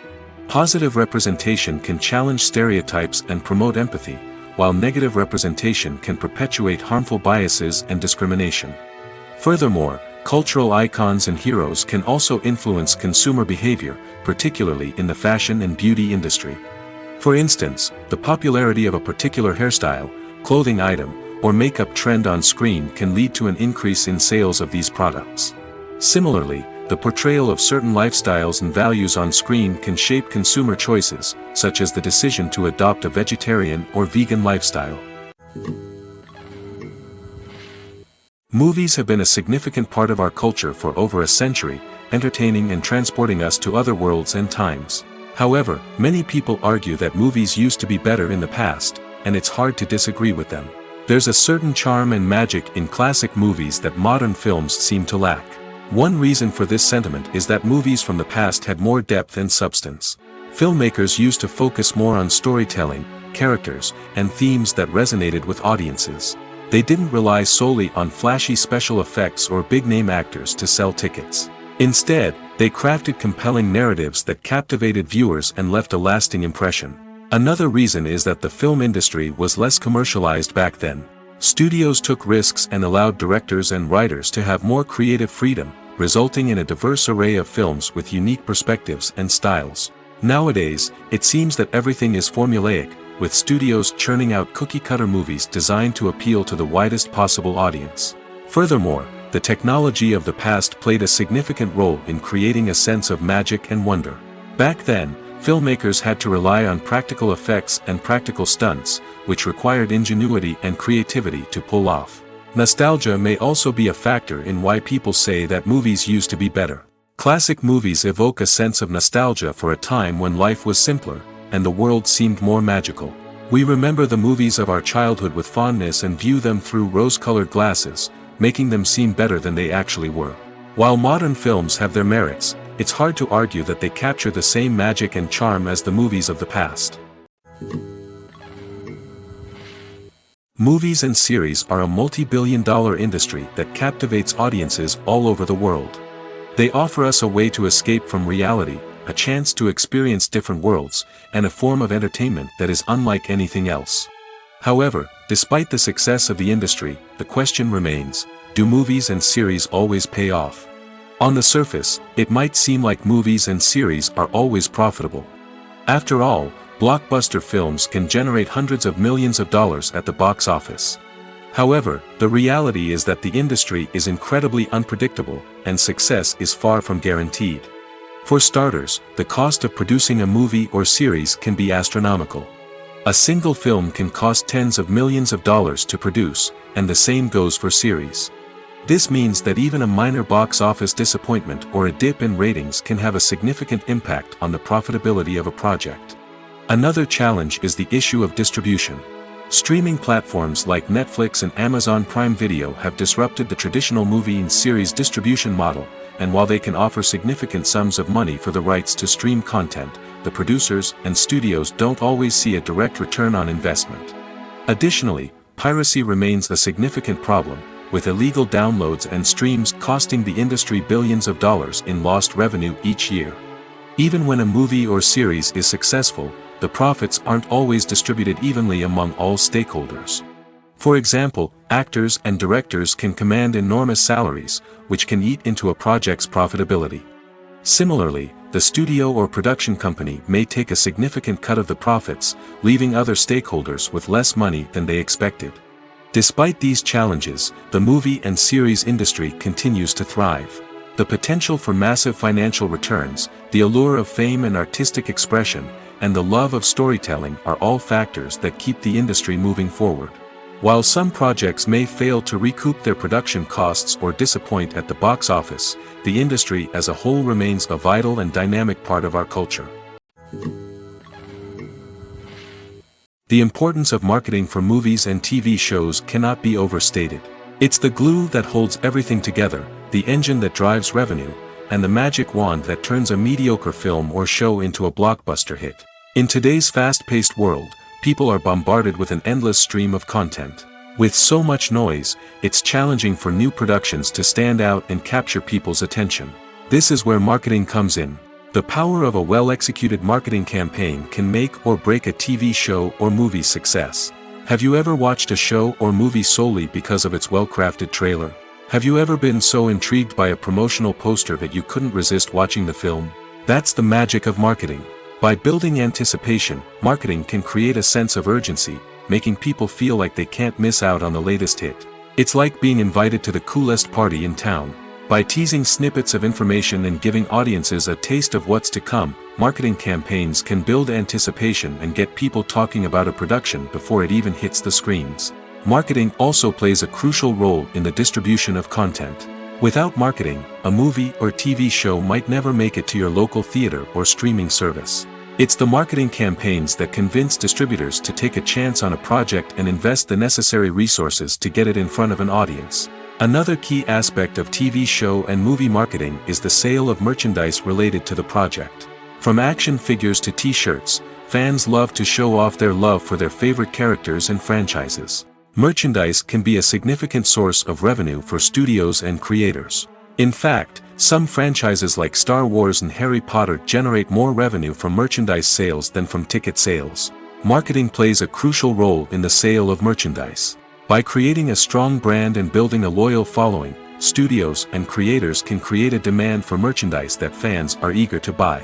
Positive representation can challenge stereotypes and promote empathy, while negative representation can perpetuate harmful biases and discrimination. Furthermore, cultural icons and heroes can also influence consumer behavior, particularly in the fashion and beauty industry. For instance, the popularity of a particular hairstyle, clothing item, or makeup trend on screen can lead to an increase in sales of these products. Similarly, the portrayal of certain lifestyles and values on screen can shape consumer choices, such as the decision to adopt a vegetarian or vegan lifestyle. Movies have been a significant part of our culture for over a century, entertaining and transporting us to other worlds and times. However, many people argue that movies used to be better in the past, and it's hard to disagree with them. There's a certain charm and magic in classic movies that modern films seem to lack. One reason for this sentiment is that movies from the past had more depth and substance. Filmmakers used to focus more on storytelling, characters, and themes that resonated with audiences. They didn't rely solely on flashy special effects or big-name actors to sell tickets. Instead, they crafted compelling narratives that captivated viewers and left a lasting impression. Another reason is that the film industry was less commercialized back then. Studios took risks and allowed directors and writers to have more creative freedom, resulting in a diverse array of films with unique perspectives and styles. Nowadays, it seems that everything is formulaic, with studios churning out cookie-cutter movies designed to appeal to the widest possible audience. Furthermore, the technology of the past played a significant role in creating a sense of magic and wonder. Back then, filmmakers had to rely on practical effects and practical stunts, which required ingenuity and creativity to pull off. Nostalgia may also be a factor in why people say that movies used to be better. Classic movies evoke a sense of nostalgia for a time when life was simpler, and the world seemed more magical. We remember the movies of our childhood with fondness and view them through rose-colored glasses, making them seem better than they actually were. While modern films have their merits, it's hard to argue that they capture the same magic and charm as the movies of the past. Movies and series are a multi-billion-dollar industry that captivates audiences all over the world. They offer us a way to escape from reality, a chance to experience different worlds, and a form of entertainment that is unlike anything else. However, despite the success of the industry, the question remains, do movies and series always pay off? On the surface, it might seem like movies and series are always profitable. After all, blockbuster films can generate hundreds of millions of dollars at the box office. However, the reality is that the industry is incredibly unpredictable, and success is far from guaranteed. For starters, the cost of producing a movie or series can be astronomical. A single film can cost tens of millions of dollars to produce, and the same goes for series. This means that even a minor box office disappointment or a dip in ratings can have a significant impact on the profitability of a project. Another challenge is the issue of distribution. Streaming platforms like Netflix and Amazon Prime Video have disrupted the traditional movie and series distribution model, and while they can offer significant sums of money for the rights to stream content, the producers and studios don't always see a direct return on investment. Additionally, piracy remains a significant problem, with illegal downloads and streams costing the industry billions of dollars in lost revenue each year. Even when a movie or series is successful, the profits aren't always distributed evenly among all stakeholders. For example, actors and directors can command enormous salaries, which can eat into a project's profitability. Similarly, the studio or production company may take a significant cut of the profits, leaving other stakeholders with less money than they expected. Despite these challenges, the movie and series industry continues to thrive. The potential for massive financial returns, the allure of fame and artistic expression, and the love of storytelling are all factors that keep the industry moving forward. While some projects may fail to recoup their production costs or disappoint at the box office, the industry as a whole remains a vital and dynamic part of our culture. The importance of marketing for movies and TV shows cannot be overstated. It's the glue that holds everything together, the engine that drives revenue, and the magic wand that turns a mediocre film or show into a blockbuster hit. In today's fast-paced world, people are bombarded with an endless stream of content. With so much noise, it's challenging for new productions to stand out and capture people's attention. This is where marketing comes in. The power of a well-executed marketing campaign can make or break a TV show or movie's success. Have you ever watched a show or movie solely because of its well-crafted trailer? Have you ever been so intrigued by a promotional poster that you couldn't resist watching the film? That's the magic of marketing. By building anticipation, marketing can create a sense of urgency, making people feel like they can't miss out on the latest hit. It's like being invited to the coolest party in town. By teasing snippets of information and giving audiences a taste of what's to come, marketing campaigns can build anticipation and get people talking about a production before it even hits the screens. Marketing also plays a crucial role in the distribution of content. Without marketing, a movie or TV show might never make it to your local theater or streaming service. It's the marketing campaigns that convince distributors to take a chance on a project and invest the necessary resources to get it in front of an audience. Another key aspect of TV show and movie marketing is the sale of merchandise related to the project. From action figures to t-shirts, fans love to show off their love for their favorite characters and franchises. Merchandise can be a significant source of revenue for studios and creators. In fact, some franchises like Star Wars and Harry Potter generate more revenue from merchandise sales than from ticket sales. Marketing plays a crucial role in the sale of merchandise. By creating a strong brand and building a loyal following, studios and creators can create a demand for merchandise that fans are eager to buy.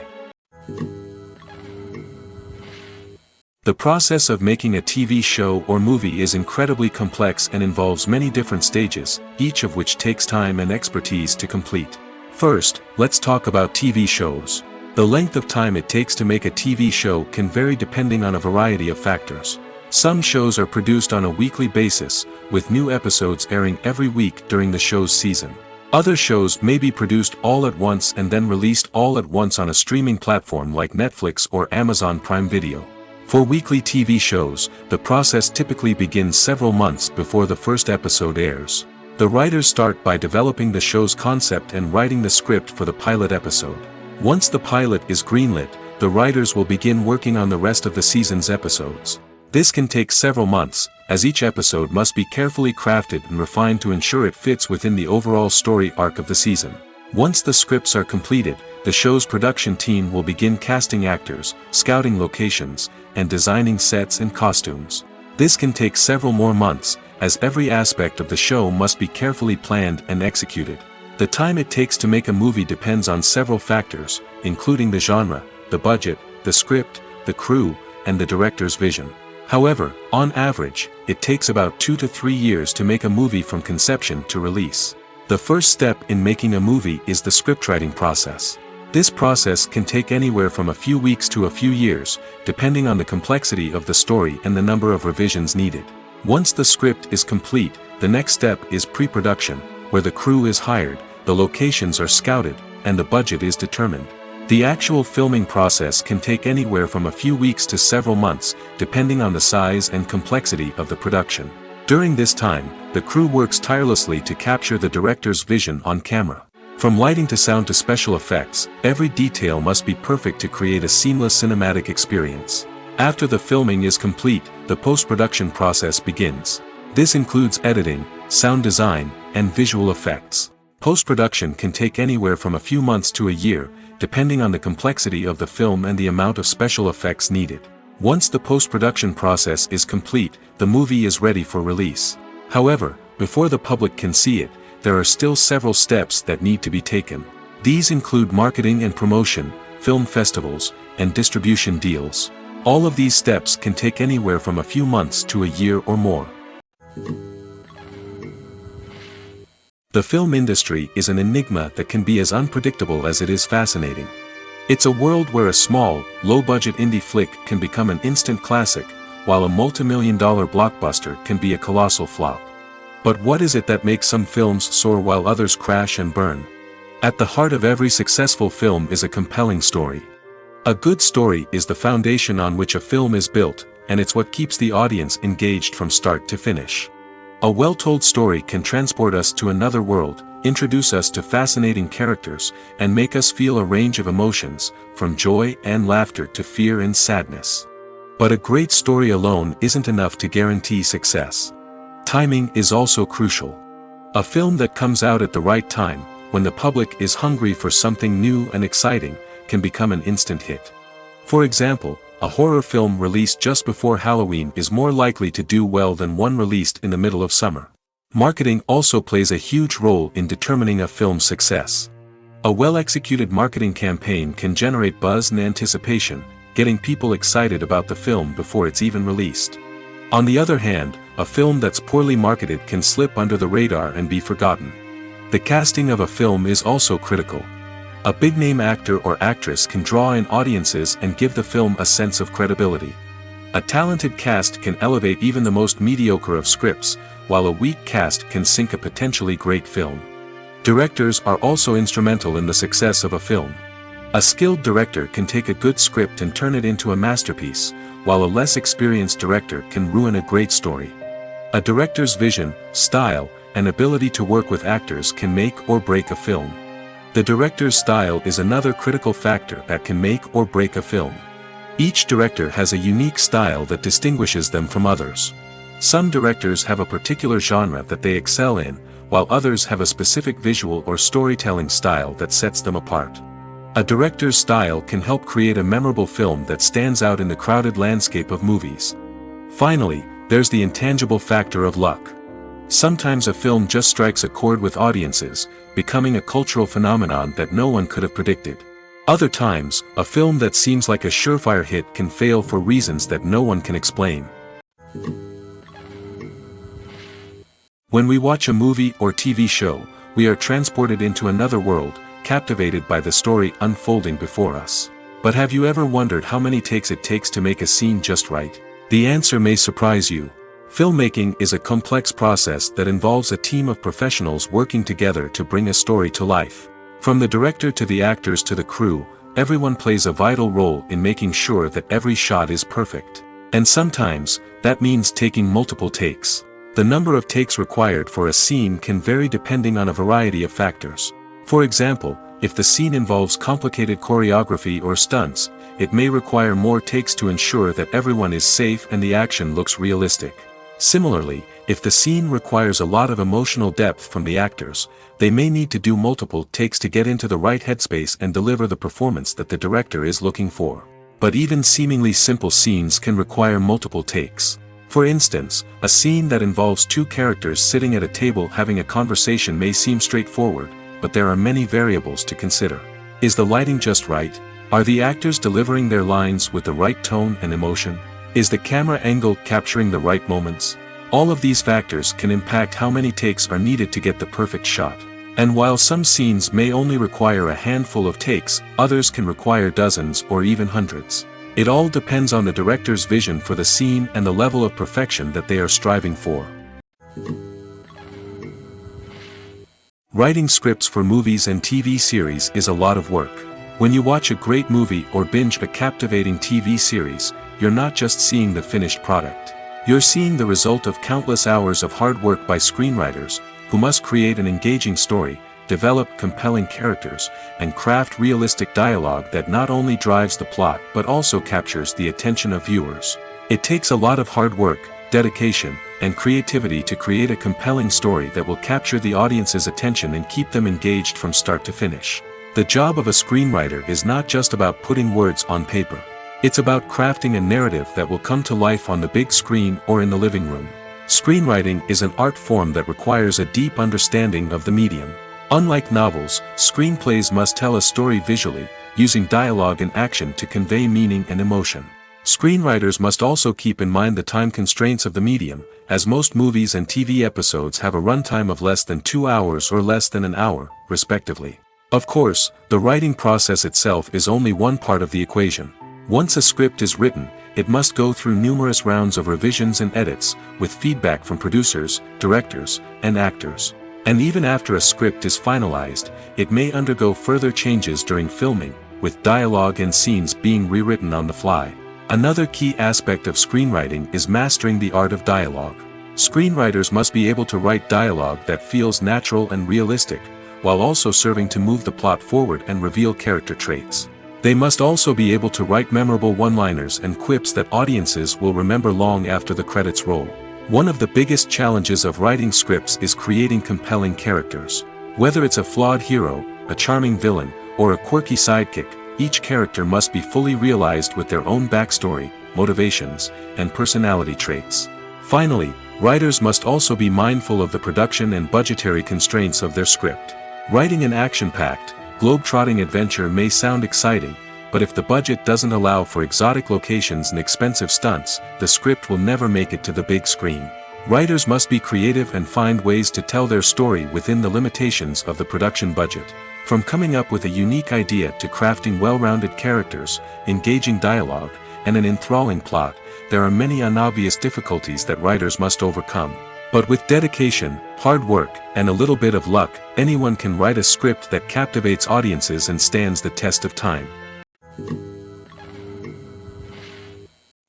The process of making a TV show or movie is incredibly complex and involves many different stages, each of which takes time and expertise to complete. First, let's talk about TV shows. The length of time it takes to make a TV show can vary depending on a variety of factors. Some shows are produced on a weekly basis, with new episodes airing every week during the show's season. Other shows may be produced all at once and then released all at once on a streaming platform like Netflix or Amazon Prime Video. For weekly TV shows, the process typically begins several months before the first episode airs. The writers start by developing the show's concept and writing the script for the pilot episode. Once the pilot is greenlit, the writers will begin working on the rest of the season's episodes. This can take several months, as each episode must be carefully crafted and refined to ensure it fits within the overall story arc of the season. Once the scripts are completed, the show's production team will begin casting actors, scouting locations, and designing sets and costumes. This can take several more months, as every aspect of the show must be carefully planned and executed. The time it takes to make a movie depends on several factors, including the genre, the budget, the script, the crew, and the director's vision. However, on average, it takes about 2 to 3 years to make a movie from conception to release. The first step in making a movie is the scriptwriting process. This process can take anywhere from a few weeks to a few years, depending on the complexity of the story and the number of revisions needed. Once the script is complete, the next step is pre-production, where the crew is hired, the locations are scouted, and the budget is determined. The actual filming process can take anywhere from a few weeks to several months, depending on the size and complexity of the production. During this time, the crew works tirelessly to capture the director's vision on camera. From lighting to sound to special effects, every detail must be perfect to create a seamless cinematic experience. After the filming is complete, the post-production process begins. This includes editing, sound design, and visual effects. Post-production can take anywhere from a few months to a year, depending on the complexity of the film and the amount of special effects needed. Once the post-production process is complete, the movie is ready for release. However, before the public can see it, there are still several steps that need to be taken. These include marketing and promotion, film festivals, and distribution deals. All of these steps can take anywhere from a few months to a year or more. The film industry is an enigma that can be as unpredictable as it is fascinating. It's a world where a small, low-budget indie flick can become an instant classic, while a multi-million-dollar blockbuster can be a colossal flop. But what is it that makes some films soar while others crash and burn? At the heart of every successful film is a compelling story. A good story is the foundation on which a film is built, and it's what keeps the audience engaged from start to finish. A well-told story can transport us to another world, introduce us to fascinating characters, and make us feel a range of emotions, from joy and laughter to fear and sadness. But a great story alone isn't enough to guarantee success. Timing is also crucial. A film that comes out at the right time, when the public is hungry for something new and exciting, can become an instant hit. For example, a horror film released just before Halloween is more likely to do well than one released in the middle of summer. Marketing also plays a huge role in determining a film's success. A well-executed marketing campaign can generate buzz and anticipation, getting people excited about the film before it's even released. On the other hand, a film that's poorly marketed can slip under the radar and be forgotten. The casting of a film is also critical. A big-name actor or actress can draw in audiences and give the film a sense of credibility. A talented cast can elevate even the most mediocre of scripts, while a weak cast can sink a potentially great film. Directors are also instrumental in the success of a film. A skilled director can take a good script and turn it into a masterpiece, while a less experienced director can ruin a great story. A director's vision, style, and ability to work with actors can make or break a film. The director's style is another critical factor that can make or break a film. Each director has a unique style that distinguishes them from others. Some directors have a particular genre that they excel in, while others have a specific visual or storytelling style that sets them apart. A director's style can help create a memorable film that stands out in the crowded landscape of movies. Finally, there's the intangible factor of luck. Sometimes a film just strikes a chord with audiences, becoming a cultural phenomenon that no one could have predicted. Other times, a film that seems like a surefire hit can fail for reasons that no one can explain. When we watch a movie or TV show, we are transported into another world, captivated by the story unfolding before us. But have you ever wondered how many takes it takes to make a scene just right? The answer may surprise you. Filmmaking is a complex process that involves a team of professionals working together to bring a story to life. From the director to the actors to the crew, everyone plays a vital role in making sure that every shot is perfect. And sometimes, that means taking multiple takes. The number of takes required for a scene can vary depending on a variety of factors. For example, if the scene involves complicated choreography or stunts, it may require more takes to ensure that everyone is safe and the action looks realistic. Similarly, if the scene requires a lot of emotional depth from the actors, they may need to do multiple takes to get into the right headspace and deliver the performance that the director is looking for. But even seemingly simple scenes can require multiple takes. For instance, a scene that involves two characters sitting at a table having a conversation may seem straightforward, but there are many variables to consider. Is the lighting just right? Are the actors delivering their lines with the right tone and emotion? Is the camera angle capturing the right moments? All of these factors can impact how many takes are needed to get the perfect shot. And while some scenes may only require a handful of takes, others can require dozens or even hundreds. It all depends on the director's vision for the scene and the level of perfection that they are striving for. Writing scripts for movies and TV series is a lot of work. When you watch a great movie or binge a captivating TV series, you're not just seeing the finished product. You're seeing the result of countless hours of hard work by screenwriters, who must create an engaging story, develop compelling characters, and craft realistic dialogue that not only drives the plot but also captures the attention of viewers. It takes a lot of hard work, dedication, and creativity to create a compelling story that will capture the audience's attention and keep them engaged from start to finish. The job of a screenwriter is not just about putting words on paper. It's about crafting a narrative that will come to life on the big screen or in the living room. Screenwriting is an art form that requires a deep understanding of the medium. Unlike novels, screenplays must tell a story visually, using dialogue and action to convey meaning and emotion. Screenwriters must also keep in mind the time constraints of the medium, as most movies and TV episodes have a runtime of less than 2 hours or less than an hour, respectively. Of course, the writing process itself is only one part of the equation. Once a script is written, it must go through numerous rounds of revisions and edits, with feedback from producers, directors, and actors. And even after a script is finalized, it may undergo further changes during filming, with dialogue and scenes being rewritten on the fly. Another key aspect of screenwriting is mastering the art of dialogue. Screenwriters must be able to write dialogue that feels natural and realistic, while also serving to move the plot forward and reveal character traits. They must also be able to write memorable one-liners and quips that audiences will remember long after the credits roll. One of the biggest challenges of writing scripts is creating compelling characters. Whether it's a flawed hero, a charming villain, or a quirky sidekick, each character must be fully realized with their own backstory, motivations, and personality traits. Finally, writers must also be mindful of the production and budgetary constraints of their script. Writing an action-packed, globe-trotting adventure may sound exciting, but if the budget doesn't allow for exotic locations and expensive stunts, the script will never make it to the big screen. Writers must be creative and find ways to tell their story within the limitations of the production budget. From coming up with a unique idea to crafting well-rounded characters, engaging dialogue, and an enthralling plot, there are many unobvious difficulties that writers must overcome. But with dedication, hard work, and a little bit of luck, anyone can write a script that captivates audiences and stands the test of time.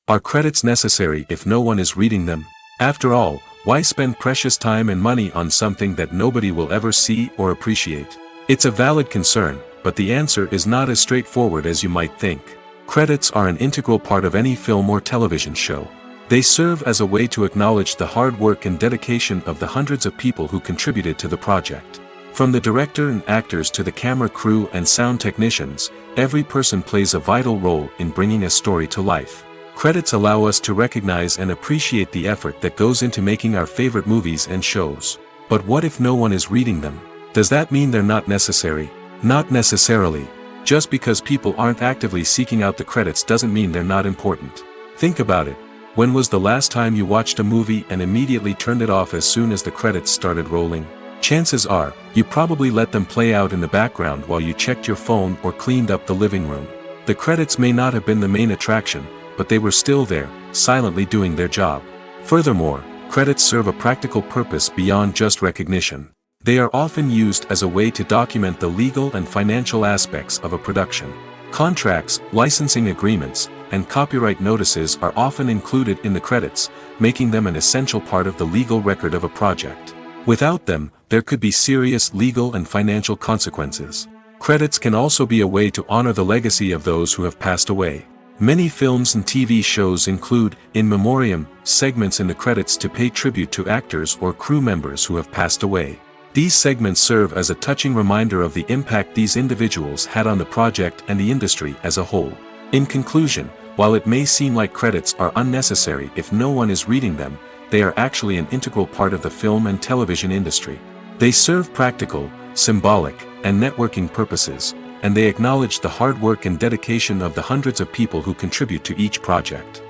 Are credits necessary if no one is reading them? After all, why spend precious time and money on something that nobody will ever see or appreciate? It's a valid concern, but the answer is not as straightforward as you might think. Credits are an integral part of any film or television show. They serve as a way to acknowledge the hard work and dedication of the hundreds of people who contributed to the project. From the director and actors to the camera crew and sound technicians, every person plays a vital role in bringing a story to life. Credits allow us to recognize and appreciate the effort that goes into making our favorite movies and shows. But what if no one is reading them? Does that mean they're not necessary? Not necessarily. Just because people aren't actively seeking out the credits doesn't mean they're not important. Think about it. When was the last time you watched a movie and immediately turned it off as soon as the credits started rolling? Chances are, you probably let them play out in the background while you checked your phone or cleaned up the living room. The credits may not have been the main attraction, but they were still there, silently doing their job. Furthermore, credits serve a practical purpose beyond just recognition. They are often used as a way to document the legal and financial aspects of a production. Contracts, licensing agreements, and copyright notices are often included in the credits, making them an essential part of the legal record of a project. Without them, there could be serious legal and financial consequences. Credits can also be a way to honor the legacy of those who have passed away. Many films and TV shows include, in memoriam, segments in the credits to pay tribute to actors or crew members who have passed away. These segments serve as a touching reminder of the impact these individuals had on the project and the industry as a whole. In conclusion, while it may seem like credits are unnecessary if no one is reading them, they are actually an integral part of the film and television industry. They serve practical, symbolic, and networking purposes, and they acknowledge the hard work and dedication of the hundreds of people who contribute to each project.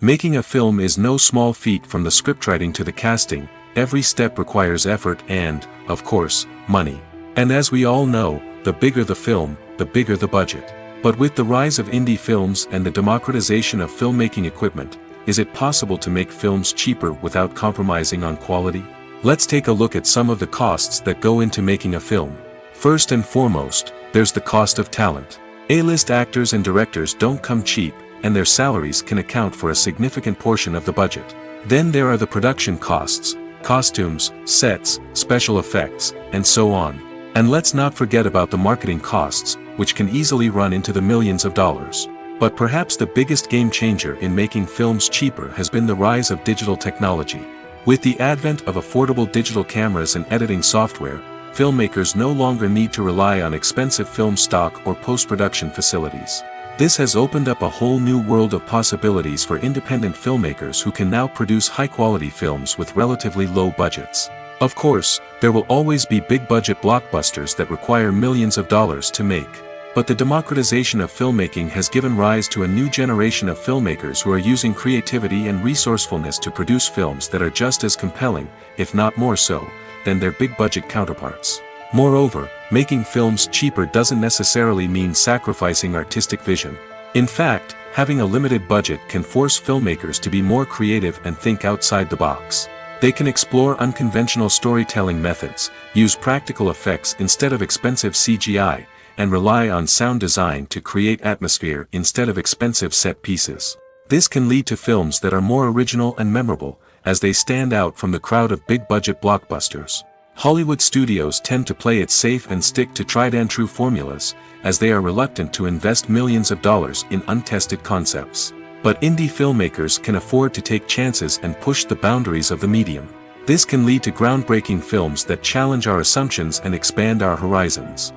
Making a film is no small feat. From the scriptwriting to the casting, every step requires effort and, of course, money. And as we all know, the bigger the film, the bigger the budget. But with the rise of indie films and the democratization of filmmaking equipment, is it possible to make films cheaper without compromising on quality? Let's take a look at some of the costs that go into making a film. First and foremost, there's the cost of talent. A-list actors and directors don't come cheap, and their salaries can account for a significant portion of the budget. Then there are the production costs, costumes, sets, special effects, and so on. And let's not forget about the marketing costs, which can easily run into the millions of dollars. But perhaps the biggest game changer in making films cheaper has been the rise of digital technology. With the advent of affordable digital cameras and editing software, filmmakers no longer need to rely on expensive film stock or post-production facilities. This has opened up a whole new world of possibilities for independent filmmakers who can now produce high-quality films with relatively low budgets. Of course, there will always be big-budget blockbusters that require millions of dollars to make. But the democratization of filmmaking has given rise to a new generation of filmmakers who are using creativity and resourcefulness to produce films that are just as compelling, if not more so, than their big-budget counterparts. Moreover, making films cheaper doesn't necessarily mean sacrificing artistic vision. In fact, having a limited budget can force filmmakers to be more creative and think outside the box. They can explore unconventional storytelling methods, use practical effects instead of expensive CGI, and rely on sound design to create atmosphere instead of expensive set pieces. This can lead to films that are more original and memorable, as they stand out from the crowd of big-budget blockbusters. Hollywood studios tend to play it safe and stick to tried-and-true formulas, as they are reluctant to invest millions of dollars in untested concepts. But indie filmmakers can afford to take chances and push the boundaries of the medium. This can lead to groundbreaking films that challenge our assumptions and expand our horizons.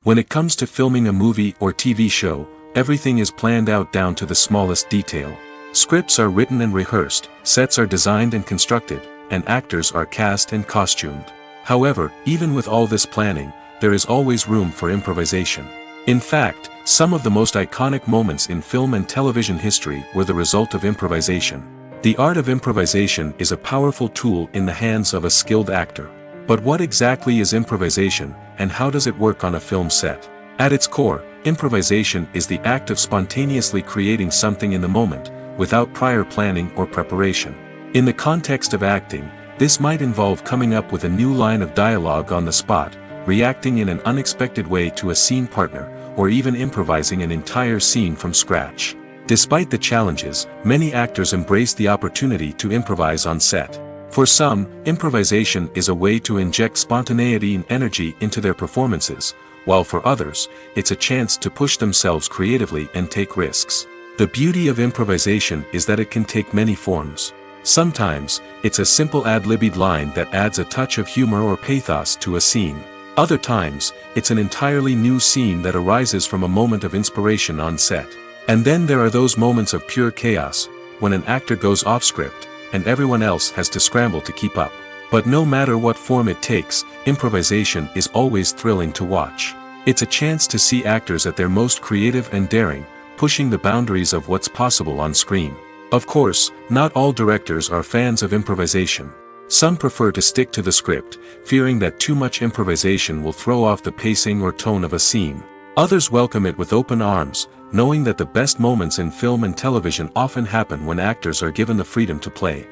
When it comes to filming a movie or TV show, everything is planned out down to the smallest detail. Scripts are written and rehearsed, sets are designed and constructed, and actors are cast and costumed. However, even with all this planning, there is always room for improvisation. In fact, some of the most iconic moments in film and television history were the result of improvisation. The art of improvisation is a powerful tool in the hands of a skilled actor. But what exactly is improvisation, and how does it work on a film set? At its core, improvisation is the act of spontaneously creating something in the moment, without prior planning or preparation. In the context of acting, this might involve coming up with a new line of dialogue on the spot, reacting in an unexpected way to a scene partner, or even improvising an entire scene from scratch. Despite the challenges, many actors embrace the opportunity to improvise on set. For some, improvisation is a way to inject spontaneity and energy into their performances, while for others, it's a chance to push themselves creatively and take risks. The beauty of improvisation is that it can take many forms. Sometimes, it's a simple ad-libbed line that adds a touch of humor or pathos to a scene. Other times, it's an entirely new scene that arises from a moment of inspiration on set. And then there are those moments of pure chaos, when an actor goes off script, and everyone else has to scramble to keep up. But no matter what form it takes, improvisation is always thrilling to watch. It's a chance to see actors at their most creative and daring, pushing the boundaries of what's possible on screen. Of course, not all directors are fans of improvisation. Some prefer to stick to the script, fearing that too much improvisation will throw off the pacing or tone of a scene. Others welcome it with open arms, knowing that the best moments in film and television often happen when actors are given the freedom to play.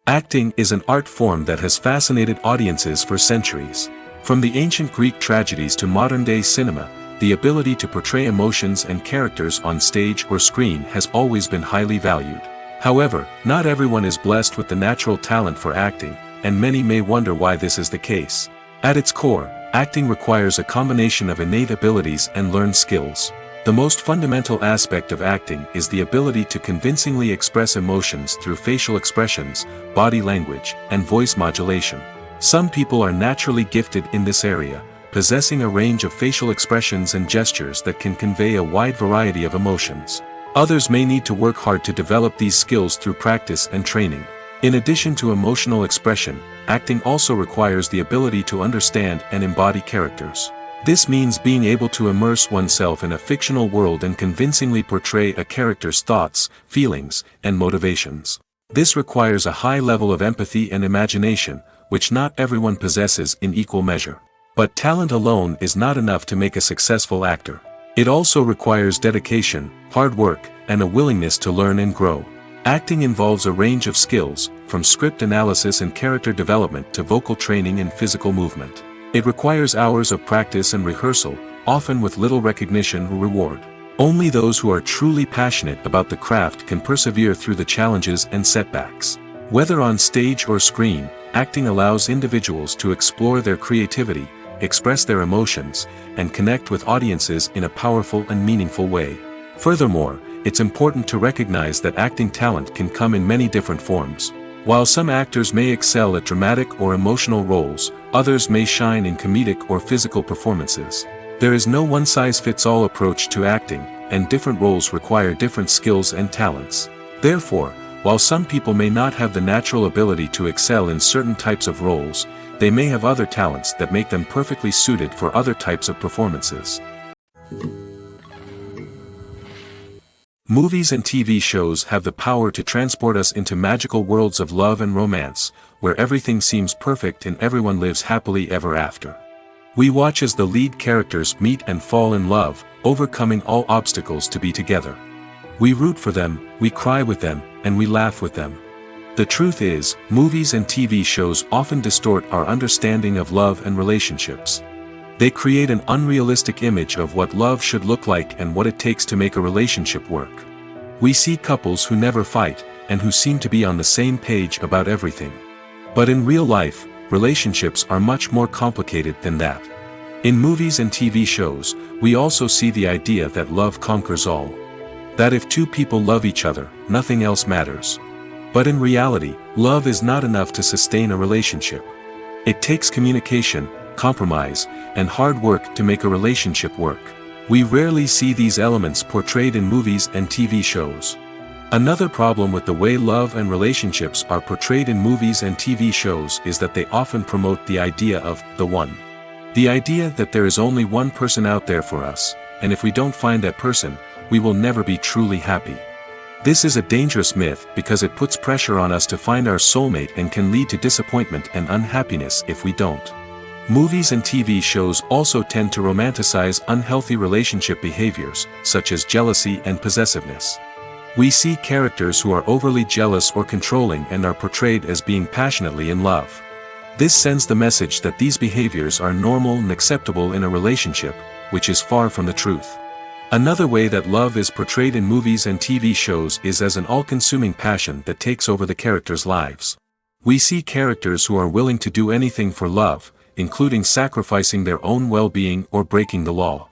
Acting is an art form that has fascinated audiences for centuries. From the ancient Greek tragedies to modern-day cinema, the ability to portray emotions and characters on stage or screen has always been highly valued. However, not everyone is blessed with the natural talent for acting, and many may wonder why this is the case. At its core, acting requires a combination of innate abilities and learned skills. The most fundamental aspect of acting is the ability to convincingly express emotions through facial expressions, body language, and voice modulation. Some people are naturally gifted in this area, possessing a range of facial expressions and gestures that can convey a wide variety of emotions. Others may need to work hard to develop these skills through practice and training. In addition to emotional expression, acting also requires the ability to understand and embody characters. This means being able to immerse oneself in a fictional world and convincingly portray a character's thoughts, feelings, and motivations. This requires a high level of empathy and imagination, which not everyone possesses in equal measure. But talent alone is not enough to make a successful actor. It also requires dedication, hard work, and a willingness to learn and grow. Acting involves a range of skills, from script analysis and character development to vocal training and physical movement. It requires hours of practice and rehearsal, often with little recognition or reward. Only those who are truly passionate about the craft can persevere through the challenges and setbacks. Whether on stage or screen, acting allows individuals to explore their creativity, express their emotions, and connect with audiences in a powerful and meaningful way. Furthermore, it's important to recognize that acting talent can come in many different forms. While some actors may excel at dramatic or emotional roles, others may shine in comedic or physical performances. There is no one-size-fits-all approach to acting, and different roles require different skills and talents. Therefore, while some people may not have the natural ability to excel in certain types of roles, they may have other talents that make them perfectly suited for other types of performances. Movies and TV shows have the power to transport us into magical worlds of love and romance, where everything seems perfect and everyone lives happily ever after. We watch as the lead characters meet and fall in love, overcoming all obstacles to be together. We root for them, we cry with them, and we laugh with them. The truth is, movies and TV shows often distort our understanding of love and relationships. They create an unrealistic image of what love should look like and what it takes to make a relationship work. We see couples who never fight, and who seem to be on the same page about everything. But in real life, relationships are much more complicated than that. In movies and TV shows, we also see the idea that love conquers all. That if two people love each other, nothing else matters. But in reality, love is not enough to sustain a relationship. It takes communication, compromise, and hard work to make a relationship work. We rarely see these elements portrayed in movies and TV shows. Another problem with the way love and relationships are portrayed in movies and TV shows is that they often promote the idea of the one. The idea that there is only one person out there for us, and if we don't find that person, we will never be truly happy. This is a dangerous myth because it puts pressure on us to find our soulmate and can lead to disappointment and unhappiness if we don't. Movies and TV shows also tend to romanticize unhealthy relationship behaviors, such as jealousy and possessiveness. We see characters who are overly jealous or controlling and are portrayed as being passionately in love. This sends the message that these behaviors are normal and acceptable in a relationship, which is far from the truth. Another way that love is portrayed in movies and TV shows is as an all-consuming passion that takes over the characters' lives. We see characters who are willing to do anything for love, including sacrificing their own well-being or breaking the law.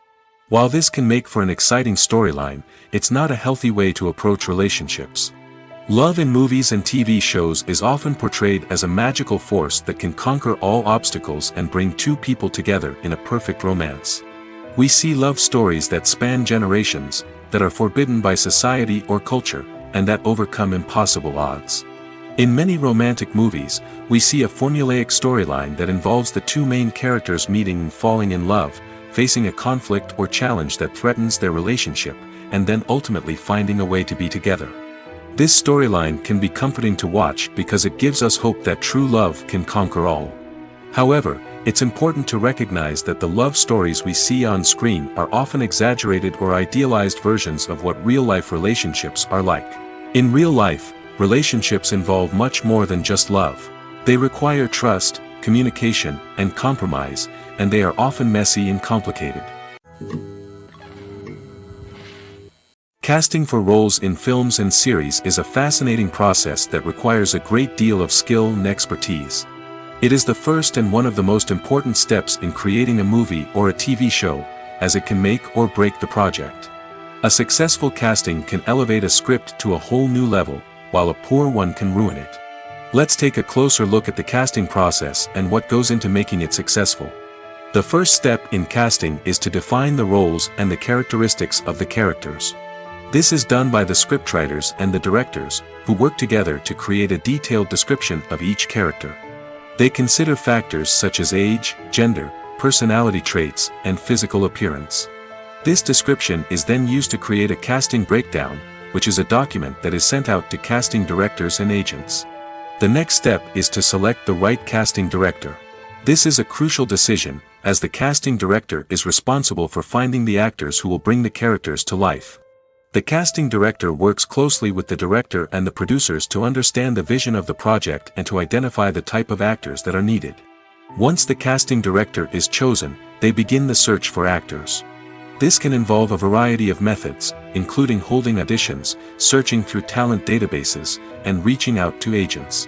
While this can make for an exciting storyline, it's not a healthy way to approach relationships. Love in movies and TV shows is often portrayed as a magical force that can conquer all obstacles and bring two people together in a perfect romance. We see love stories that span generations, that are forbidden by society or culture, and that overcome impossible odds. In many romantic movies, we see a formulaic storyline that involves the two main characters meeting and falling in love, facing a conflict or challenge that threatens their relationship, and then ultimately finding a way to be together. This storyline can be comforting to watch because it gives us hope that true love can conquer all. However, it's important to recognize that the love stories we see on screen are often exaggerated or idealized versions of what real-life relationships are like. In real life, relationships involve much more than just love. They require trust, communication, and compromise, and they are often messy and complicated. Casting for roles in films and series is a fascinating process that requires a great deal of skill and expertise. It is the first and one of the most important steps in creating a movie or a TV show, as it can make or break the project. A successful casting can elevate a script to a whole new level, while a poor one can ruin it. Let's take a closer look at the casting process and what goes into making it successful. The first step in casting is to define the roles and the characteristics of the characters. This is done by the scriptwriters and the directors, who work together to create a detailed description of each character. They consider factors such as age, gender, personality traits, and physical appearance. This description is then used to create a casting breakdown, which is a document that is sent out to casting directors and agents. The next step is to select the right casting director. This is a crucial decision, as the casting director is responsible for finding the actors who will bring the characters to life. The casting director works closely with the director and the producers to understand the vision of the project and to identify the type of actors that are needed. Once the casting director is chosen, they begin the search for actors. This can involve a variety of methods, including holding auditions, searching through talent databases, and reaching out to agents.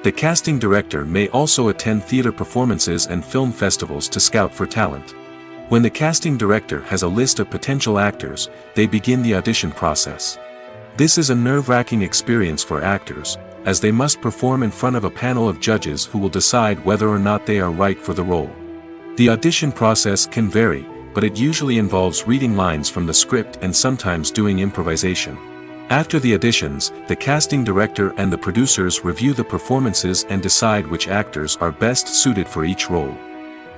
The casting director may also attend theater performances and film festivals to scout for talent. When the casting director has a list of potential actors, they begin the audition process. This is a nerve-wracking experience for actors, as they must perform in front of a panel of judges who will decide whether or not they are right for the role. The audition process can vary, but it usually involves reading lines from the script and sometimes doing improvisation. After the auditions, the casting director and the producers review the performances and decide which actors are best suited for each role.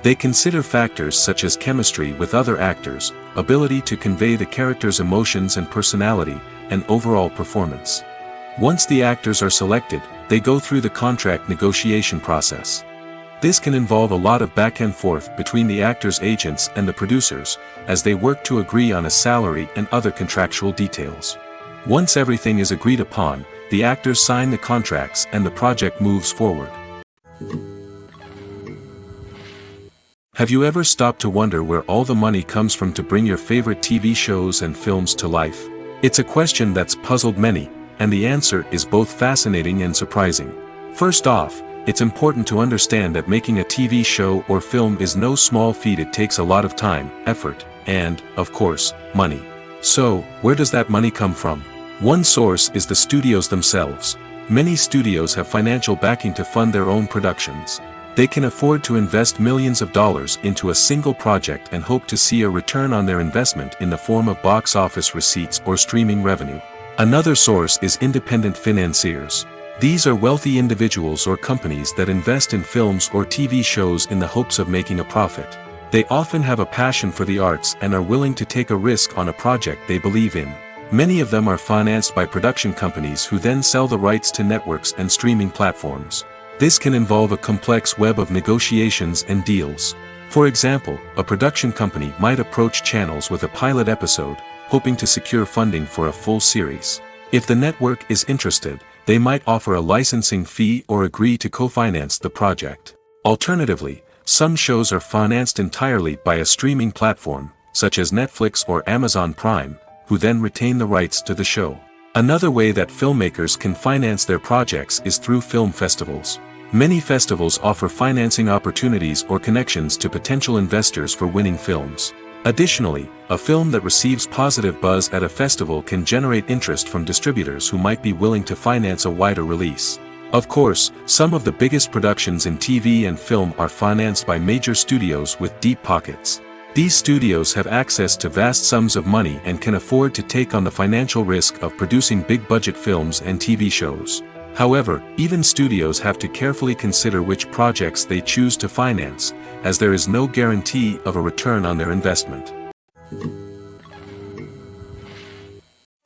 They consider factors such as chemistry with other actors, ability to convey the character's emotions and personality, and overall performance. Once the actors are selected, they go through the contract negotiation process. This can involve a lot of back and forth between the actors' agents and the producers, as they work to agree on a salary and other contractual details. Once everything is agreed upon, the actors sign the contracts and the project moves forward. Have you ever stopped to wonder where all the money comes from to bring your favorite TV shows and films to life? It's a question that's puzzled many, and the answer is both fascinating and surprising. First off, it's important to understand that making a TV show or film is no small feat. It takes a lot of time, effort, and, of course, money. So, where does that money come from? One source is the studios themselves. Many studios have financial backing to fund their own productions. They can afford to invest millions of dollars into a single project and hope to see a return on their investment in the form of box office receipts or streaming revenue. Another source is independent financiers. These are wealthy individuals or companies that invest in films or TV shows in the hopes of making a profit. They often have a passion for the arts and are willing to take a risk on a project they believe in. Many of them are financed by production companies who then sell the rights to networks and streaming platforms. This can involve a complex web of negotiations and deals. For example, a production company might approach channels with a pilot episode, hoping to secure funding for a full series. If the network is interested, they might offer a licensing fee or agree to co-finance the project. Alternatively, some shows are financed entirely by a streaming platform, such as Netflix or Amazon Prime, who then retain the rights to the show. Another way that filmmakers can finance their projects is through film festivals. Many festivals offer financing opportunities or connections to potential investors for winning films. Additionally, a film that receives positive buzz at a festival can generate interest from distributors who might be willing to finance a wider release. Of course, some of the biggest productions in TV and film are financed by major studios with deep pockets. These studios have access to vast sums of money and can afford to take on the financial risk of producing big-budget films and TV shows. However, even studios have to carefully consider which projects they choose to finance, as there is no guarantee of a return on their investment.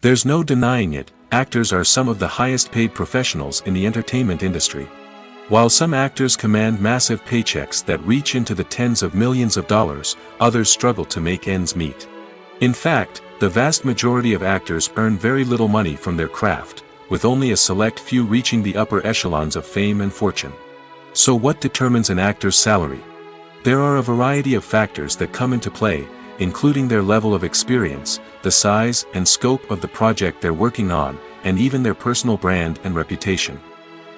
There's no denying it, actors are some of the highest paid professionals in the entertainment industry. While some actors command massive paychecks that reach into the tens of millions of dollars, others struggle to make ends meet. In fact, the vast majority of actors earn very little money from their craft, with only a select few reaching the upper echelons of fame and fortune. So what determines an actor's salary? There are a variety of factors that come into play, including their level of experience, the size and scope of the project they're working on, and even their personal brand and reputation.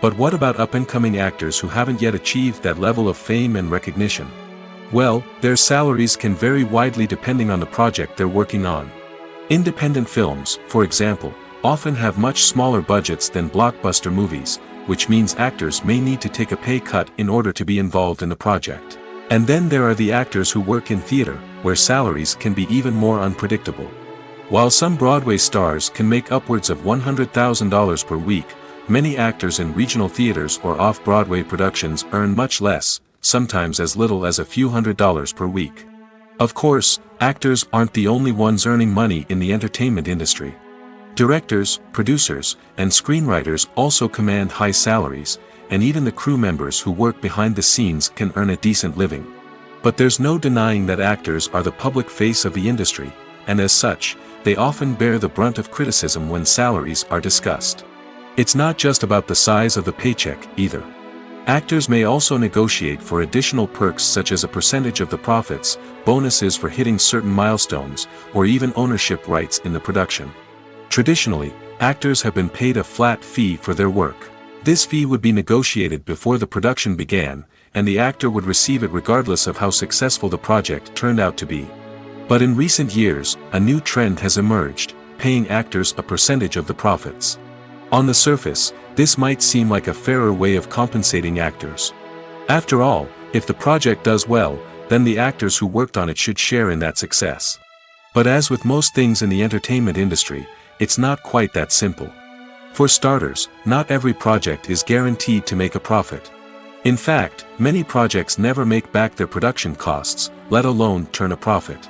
But what about up-and-coming actors who haven't yet achieved that level of fame and recognition? Well, their salaries can vary widely depending on the project they're working on. Independent films, for example, often have much smaller budgets than blockbuster movies, which means actors may need to take a pay cut in order to be involved in the project. And then there are the actors who work in theater, where salaries can be even more unpredictable. While some Broadway stars can make upwards of $100,000 per week, many actors in regional theaters or off-Broadway productions earn much less, sometimes as little as a few $100s per week. Of course, actors aren't the only ones earning money in the entertainment industry. Directors, producers, and screenwriters also command high salaries, and even the crew members who work behind the scenes can earn a decent living. But there's no denying that actors are the public face of the industry, and as such, they often bear the brunt of criticism when salaries are discussed. It's not just about the size of the paycheck, either. Actors may also negotiate for additional perks such as a percentage of the profits, bonuses for hitting certain milestones, or even ownership rights in the production. Traditionally, actors have been paid a flat fee for their work. This fee would be negotiated before the production began, and the actor would receive it regardless of how successful the project turned out to be. But in recent years, a new trend has emerged, paying actors a percentage of the profits. On the surface, this might seem like a fairer way of compensating actors. After all, if the project does well, then the actors who worked on it should share in that success. But as with most things in the entertainment industry, it's not quite that simple. For starters, not every project is guaranteed to make a profit. In fact, many projects never make back their production costs, let alone turn a profit.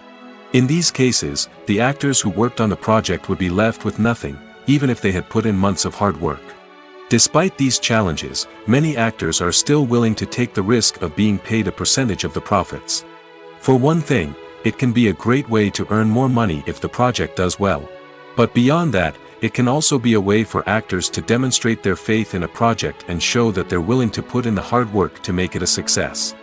In these cases, the actors who worked on the project would be left with nothing, even if they had put in months of hard work. Despite these challenges, many actors are still willing to take the risk of being paid a percentage of the profits. For one thing, it can be a great way to earn more money if the project does well. But beyond that, it can also be a way for actors to demonstrate their faith in a project and show that they're willing to put in the hard work to make it a success.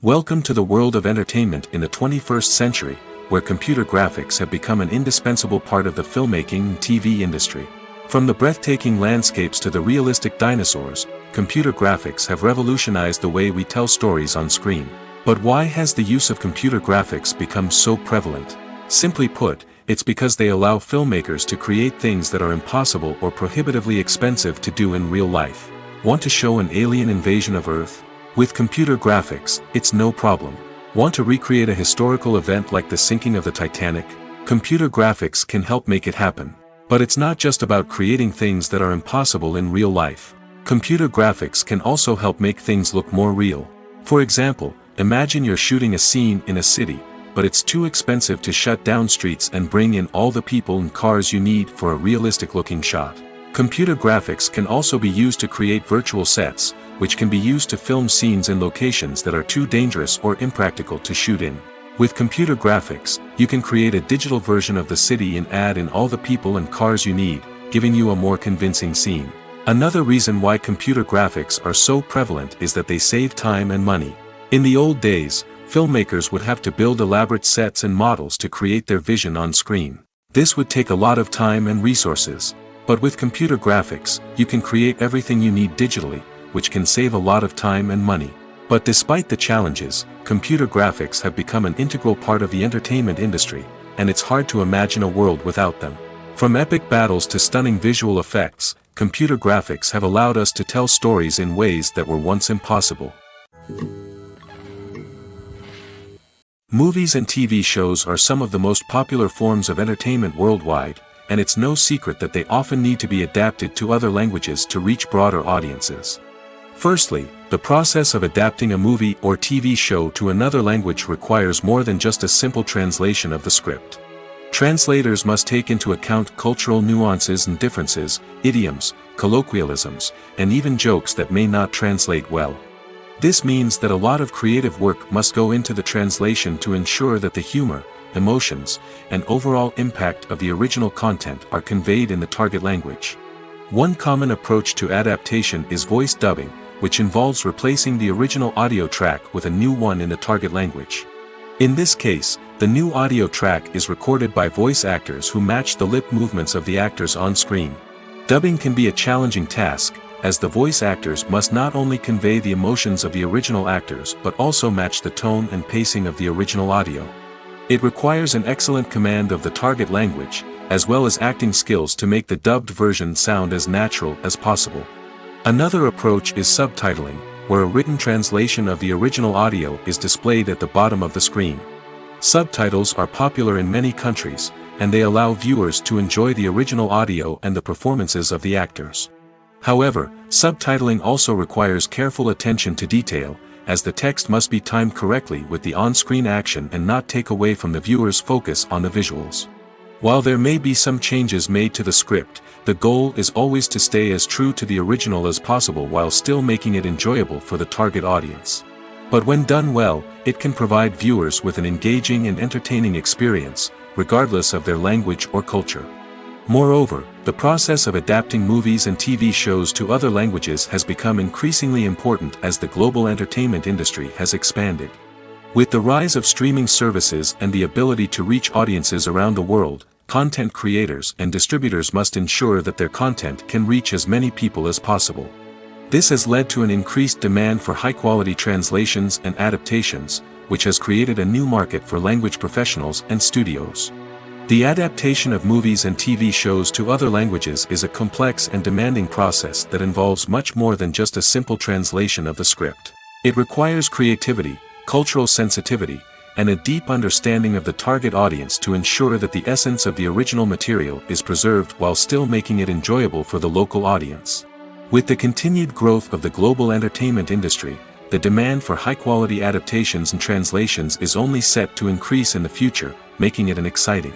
Welcome to the world of entertainment in the 21st century, where computer graphics have become an indispensable part of the filmmaking and TV industry. From the breathtaking landscapes to the realistic dinosaurs, computer graphics have revolutionized the way we tell stories on screen. But why has the use of computer graphics become so prevalent? Simply put, it's because they allow filmmakers to create things that are impossible or prohibitively expensive to do in real life. Want to show an alien invasion of Earth? With computer graphics, it's no problem. Want to recreate a historical event like the sinking of the Titanic? Computer graphics can help make it happen. But it's not just about creating things that are impossible in real life. Computer graphics can also help make things look more real. For example, imagine you're shooting a scene in a city, but it's too expensive to shut down streets and bring in all the people and cars you need for a realistic-looking shot. Computer graphics can also be used to create virtual sets, which can be used to film scenes in locations that are too dangerous or impractical to shoot in. With computer graphics, you can create a digital version of the city and add in all the people and cars you need, giving you a more convincing scene. Another reason why computer graphics are so prevalent is that they save time and money. In the old days, filmmakers would have to build elaborate sets and models to create their vision on screen. This would take a lot of time and resources. But with computer graphics, you can create everything you need digitally, which can save a lot of time and money. But despite the challenges, computer graphics have become an integral part of the entertainment industry, and it's hard to imagine a world without them. From epic battles to stunning visual effects, computer graphics have allowed us to tell stories in ways that were once impossible. Movies and TV shows are some of the most popular forms of entertainment worldwide, and it's no secret that they often need to be adapted to other languages to reach broader audiences. Firstly, The process of adapting a movie or TV show to another language requires more than just a simple translation of the script. Translators must take into account cultural nuances and differences, idioms, colloquialisms, and even jokes that may not translate well. This means that a lot of creative work must go into the translation to ensure that the humor, emotions, and overall impact of the original content are conveyed in the target language. One common approach to adaptation is voice dubbing, which involves replacing the original audio track with a new one in the target language. In this case, the new audio track is recorded by voice actors who match the lip movements of the actors on screen. Dubbing can be a challenging task, as the voice actors must not only convey the emotions of the original actors but also match the tone and pacing of the original audio. It requires an excellent command of the target language, as well as acting skills to make the dubbed version sound as natural as possible. Another approach is subtitling, where a written translation of the original audio is displayed at the bottom of the screen. Subtitles are popular in many countries, and they allow viewers to enjoy the original audio and the performances of the actors. However, subtitling also requires careful attention to detail, as the text must be timed correctly with the on-screen action and not take away from the viewer's focus on the visuals. While there may be some changes made to the script, the goal is always to stay as true to the original as possible while still making it enjoyable for the target audience. But when done well, it can provide viewers with an engaging and entertaining experience, regardless of their language or culture. Moreover, the process of adapting movies and TV shows to other languages has become increasingly important as the global entertainment industry has expanded. With the rise of streaming services and the ability to reach audiences around the world, content creators and distributors must ensure that their content can reach as many people as possible. This has led to an increased demand for high-quality translations and adaptations, which has created a new market for language professionals and studios. The adaptation of movies and TV shows to other languages is a complex and demanding process that involves much more than just a simple translation of the script. It requires creativity, cultural sensitivity, and a deep understanding of the target audience to ensure that the essence of the original material is preserved while still making it enjoyable for the local audience. With the continued growth of the global entertainment industry, the demand for high-quality adaptations and translations is only set to increase in the future, making it an exciting.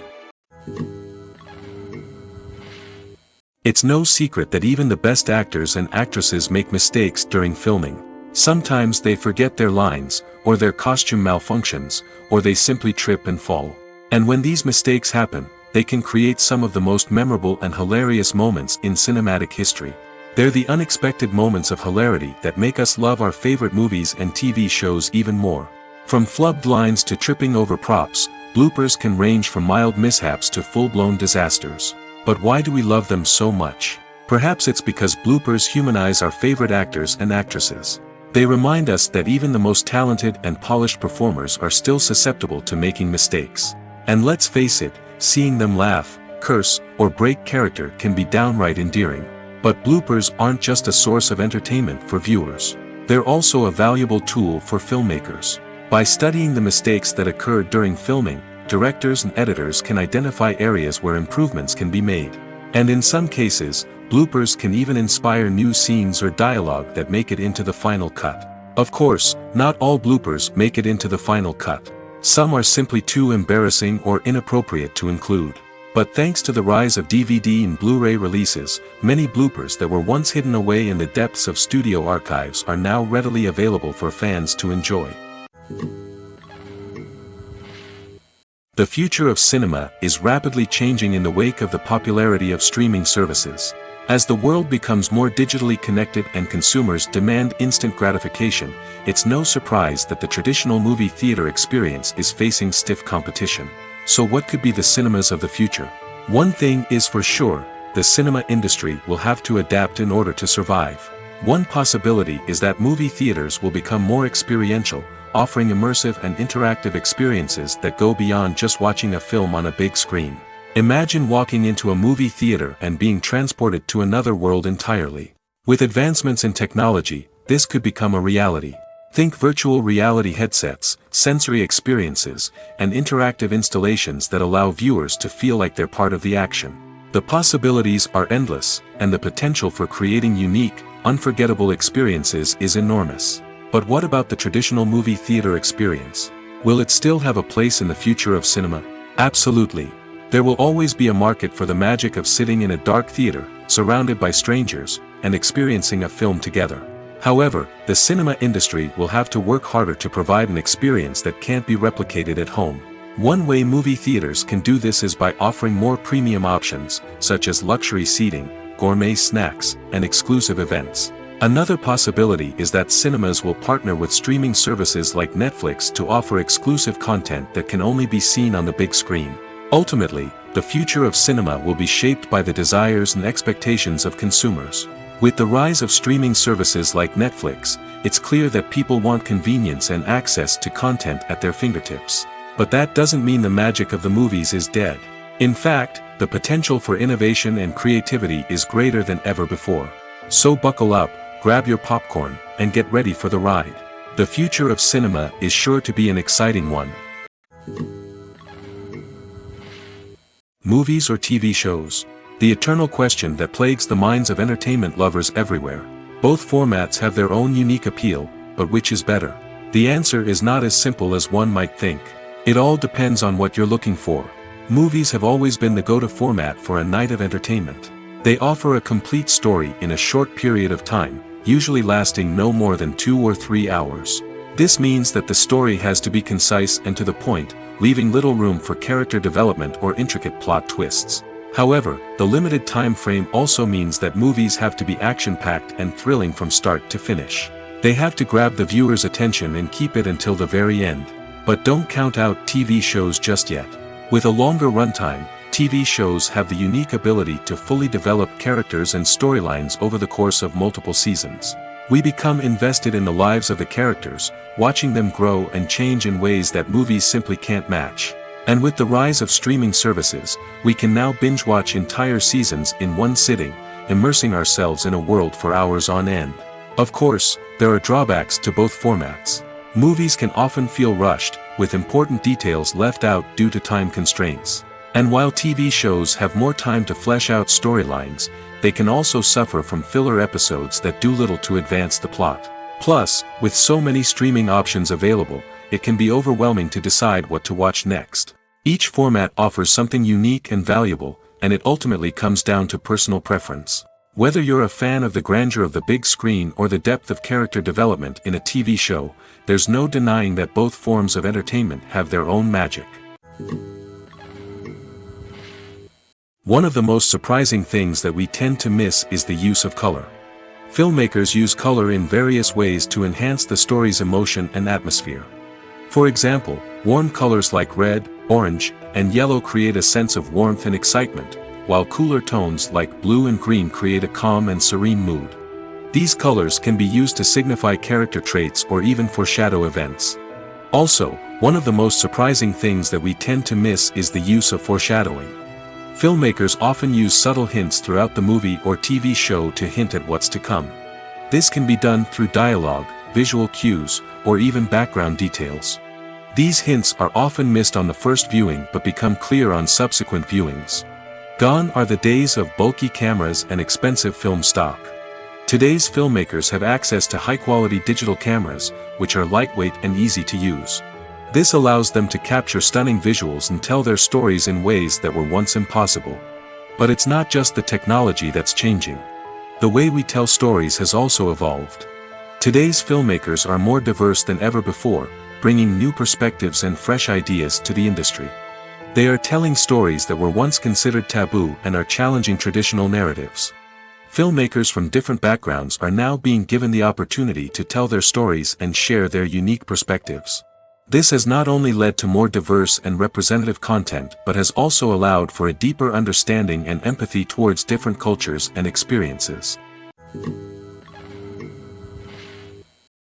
It's no secret that even the best actors and actresses make mistakes during filming. Sometimes they forget their lines, or their costume malfunctions, or they simply trip and fall. And when these mistakes happen, they can create some of the most memorable and hilarious moments in cinematic history. They're the unexpected moments of hilarity that make us love our favorite movies and TV shows even more. From flubbed lines to tripping over props, bloopers can range from mild mishaps to full-blown disasters. But why do we love them so much? Perhaps it's because bloopers humanize our favorite actors and actresses. They remind us that even the most talented and polished performers are still susceptible to making mistakes. And let's face it, seeing them laugh, curse, or break character can be downright endearing. But bloopers aren't just a source of entertainment for viewers. They're also a valuable tool for filmmakers. By studying the mistakes that occurred during filming, directors and editors can identify areas where improvements can be made. And in some cases, bloopers can even inspire new scenes or dialogue that make it into the final cut. Of course, not all bloopers make it into the final cut. Some are simply too embarrassing or inappropriate to include. But thanks to the rise of DVD and Blu-ray releases, many bloopers that were once hidden away in the depths of studio archives are now readily available for fans to enjoy. The future of cinema is rapidly changing in the wake of the popularity of streaming services. As the world becomes more digitally connected and consumers demand instant gratification, it's no surprise that the traditional movie theater experience is facing stiff competition. So what could be the cinemas of the future? One thing is for sure, the cinema industry will have to adapt in order to survive. One possibility is that movie theaters will become more experiential, offering immersive and interactive experiences that go beyond just watching a film on a big screen. Imagine walking into a movie theater and being transported to another world entirely. With advancements in technology, this could become a reality. Think virtual reality headsets, sensory experiences, and interactive installations that allow viewers to feel like they're part of the action. The possibilities are endless, and the potential for creating unique, unforgettable experiences is enormous. But what about the traditional movie theater experience? Will it still have a place in the future of cinema? Absolutely. There will always be a market for the magic of sitting in a dark theater, surrounded by strangers, and experiencing a film together. However, the cinema industry will have to work harder to provide an experience that can't be replicated at home. One way movie theaters can do this is by offering more premium options, such as luxury seating, gourmet snacks, and exclusive events. Another possibility is that cinemas will partner with streaming services like Netflix to offer exclusive content that can only be seen on the big screen. Ultimately, the future of cinema will be shaped by the desires and expectations of consumers. With the rise of streaming services like Netflix, it's clear that people want convenience and access to content at their fingertips. But that doesn't mean the magic of the movies is dead. In fact, the potential for innovation and creativity is greater than ever before. So buckle up, grab your popcorn, and get ready for the ride. The future of cinema is sure to be an exciting one. Movies or TV shows? The eternal question that plagues the minds of entertainment lovers everywhere. Both formats have their own unique appeal, but which is better? The answer is not as simple as one might think. It all depends on what you're looking for. Movies have always been the go-to format for a night of entertainment. They offer a complete story in a short period of time, usually lasting no more than 2 or 3 hours. This means that the story has to be concise and to the point, leaving little room for character development or intricate plot twists. However, the limited time frame also means that movies have to be action-packed and thrilling from start to finish. They have to grab the viewer's attention and keep it until the very end. But don't count out TV shows just yet. With a longer runtime, TV shows have the unique ability to fully develop characters and storylines over the course of multiple seasons. We become invested in the lives of the characters, watching them grow and change in ways that movies simply can't match. And with the rise of streaming services, we can now binge-watch entire seasons in one sitting, immersing ourselves in a world for hours on end. Of course, there are drawbacks to both formats. Movies can often feel rushed, with important details left out due to time constraints. And while TV shows have more time to flesh out storylines, they can also suffer from filler episodes that do little to advance the plot. Plus, with so many streaming options available, it can be overwhelming to decide what to watch next. Each format offers something unique and valuable, and it ultimately comes down to personal preference. Whether you're a fan of the grandeur of the big screen or the depth of character development in a TV show, there's no denying that both forms of entertainment have their own magic. One of the most surprising things that we tend to miss is the use of color. Filmmakers use color in various ways to enhance the story's emotion and atmosphere. For example, warm colors like red, orange, and yellow create a sense of warmth and excitement, while cooler tones like blue and green create a calm and serene mood. These colors can be used to signify character traits or even foreshadow events. Also, one of the most surprising things that we tend to miss is the use of foreshadowing. Filmmakers often use subtle hints throughout the movie or TV show to hint at what's to come. This can be done through dialogue, visual cues, or even background details. These hints are often missed on the first viewing but become clear on subsequent viewings. Gone are the days of bulky cameras and expensive film stock. Today's filmmakers have access to high-quality digital cameras, which are lightweight and easy to use. This allows them to capture stunning visuals and tell their stories in ways that were once impossible. But it's not just the technology that's changing. The way we tell stories has also evolved. Today's filmmakers are more diverse than ever before, bringing new perspectives and fresh ideas to the industry. They are telling stories that were once considered taboo and are challenging traditional narratives. Filmmakers from different backgrounds are now being given the opportunity to tell their stories and share their unique perspectives. This has not only led to more diverse and representative content but has also allowed for a deeper understanding and empathy towards different cultures and experiences.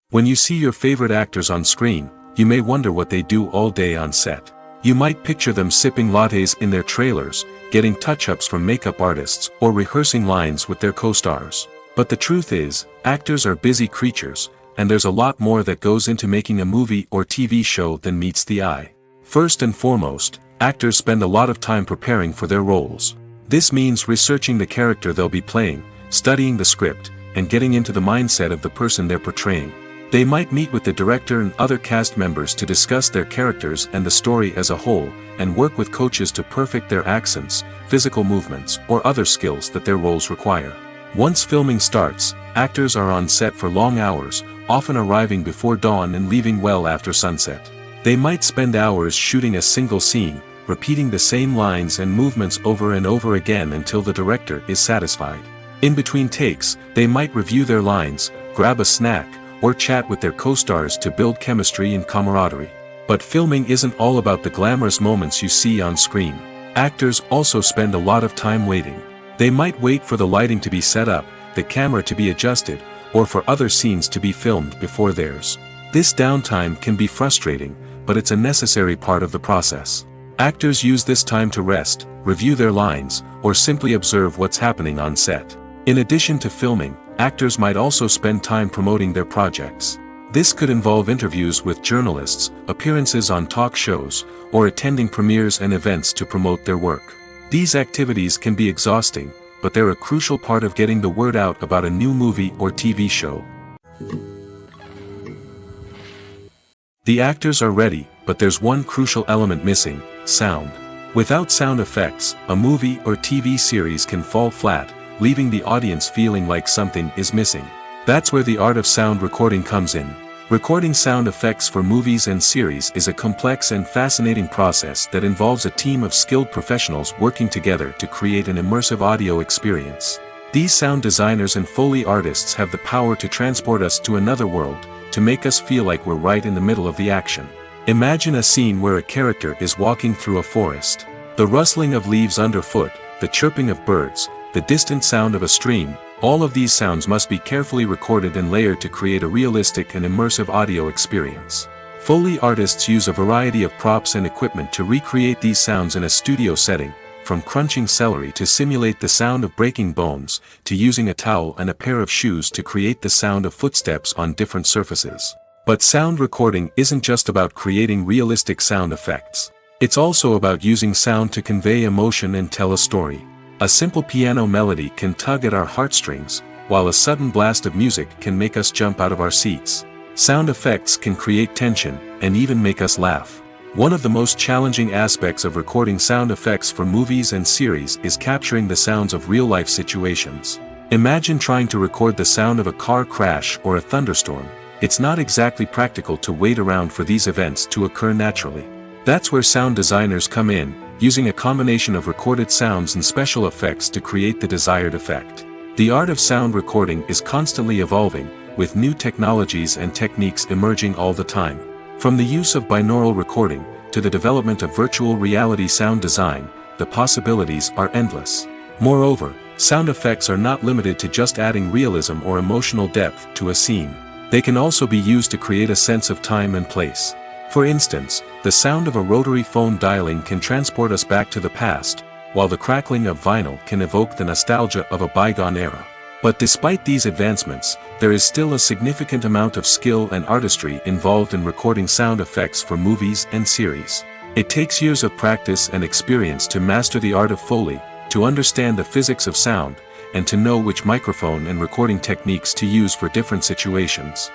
When you see your favorite actors on screen, you may wonder what they do all day on set. You might picture them sipping lattes in their trailers, getting touch-ups from makeup artists, or rehearsing lines with their co-stars. But the truth is, actors are busy creatures, and there's a lot more that goes into making a movie or TV show than meets the eye. First and foremost, actors spend a lot of time preparing for their roles. This means researching the character they'll be playing, studying the script, and getting into the mindset of the person they're portraying. They might meet with the director and other cast members to discuss their characters and the story as a whole, and work with coaches to perfect their accents, physical movements, or other skills that their roles require. Once filming starts, actors are on set for long hours, often arriving before dawn and leaving well after sunset. They might spend hours shooting a single scene, repeating the same lines and movements over and over again until the director is satisfied. In between takes, they might review their lines, grab a snack, or chat with their co-stars to build chemistry and camaraderie. But filming isn't all about the glamorous moments you see on screen. Actors also spend a lot of time waiting. They might wait for the lighting to be set up, the camera to be adjusted, or for other scenes to be filmed before theirs. This downtime can be frustrating, but it's a necessary part of the process. Actors use this time to rest, review their lines, or simply observe what's happening on set. In addition to filming, actors might also spend time promoting their projects. This could involve interviews with journalists, appearances on talk shows, or attending premieres and events to promote their work. These activities can be exhausting, but they're a crucial part of getting the word out about a new movie or TV show. The actors are ready, but there's one crucial element missing: sound. Without sound effects, a movie or TV series can fall flat, leaving the audience feeling like something is missing. That's where the art of sound recording comes in. Recording sound effects for movies and series is a complex and fascinating process that involves a team of skilled professionals working together to create an immersive audio experience. These sound designers and Foley artists have the power to transport us to another world, to make us feel like we're right in the middle of the action. Imagine a scene where a character is walking through a forest. The rustling of leaves underfoot, the chirping of birds, the distant sound of a stream, all of these sounds must be carefully recorded and layered to create a realistic and immersive audio experience. Foley artists use a variety of props and equipment to recreate these sounds in a studio setting, from crunching celery to simulate the sound of breaking bones, to using a towel and a pair of shoes to create the sound of footsteps on different surfaces. But sound recording isn't just about creating realistic sound effects. It's also about using sound to convey emotion and tell a story. A simple piano melody can tug at our heartstrings, while a sudden blast of music can make us jump out of our seats. Sound effects can create tension, and even make us laugh. One of the most challenging aspects of recording sound effects for movies and series is capturing the sounds of real-life situations. Imagine trying to record the sound of a car crash or a thunderstorm. It's not exactly practical to wait around for these events to occur naturally. That's where sound designers come in, using a combination of recorded sounds and special effects to create the desired effect. The art of sound recording is constantly evolving, with new technologies and techniques emerging all the time. From the use of binaural recording, to the development of virtual reality sound design, the possibilities are endless. Moreover, sound effects are not limited to just adding realism or emotional depth to a scene. They can also be used to create a sense of time and place. For instance, the sound of a rotary phone dialing can transport us back to the past, while the crackling of vinyl can evoke the nostalgia of a bygone era. But despite these advancements, there is still a significant amount of skill and artistry involved in recording sound effects for movies and series. It takes years of practice and experience to master the art of Foley, to understand the physics of sound, and to know which microphone and recording techniques to use for different situations.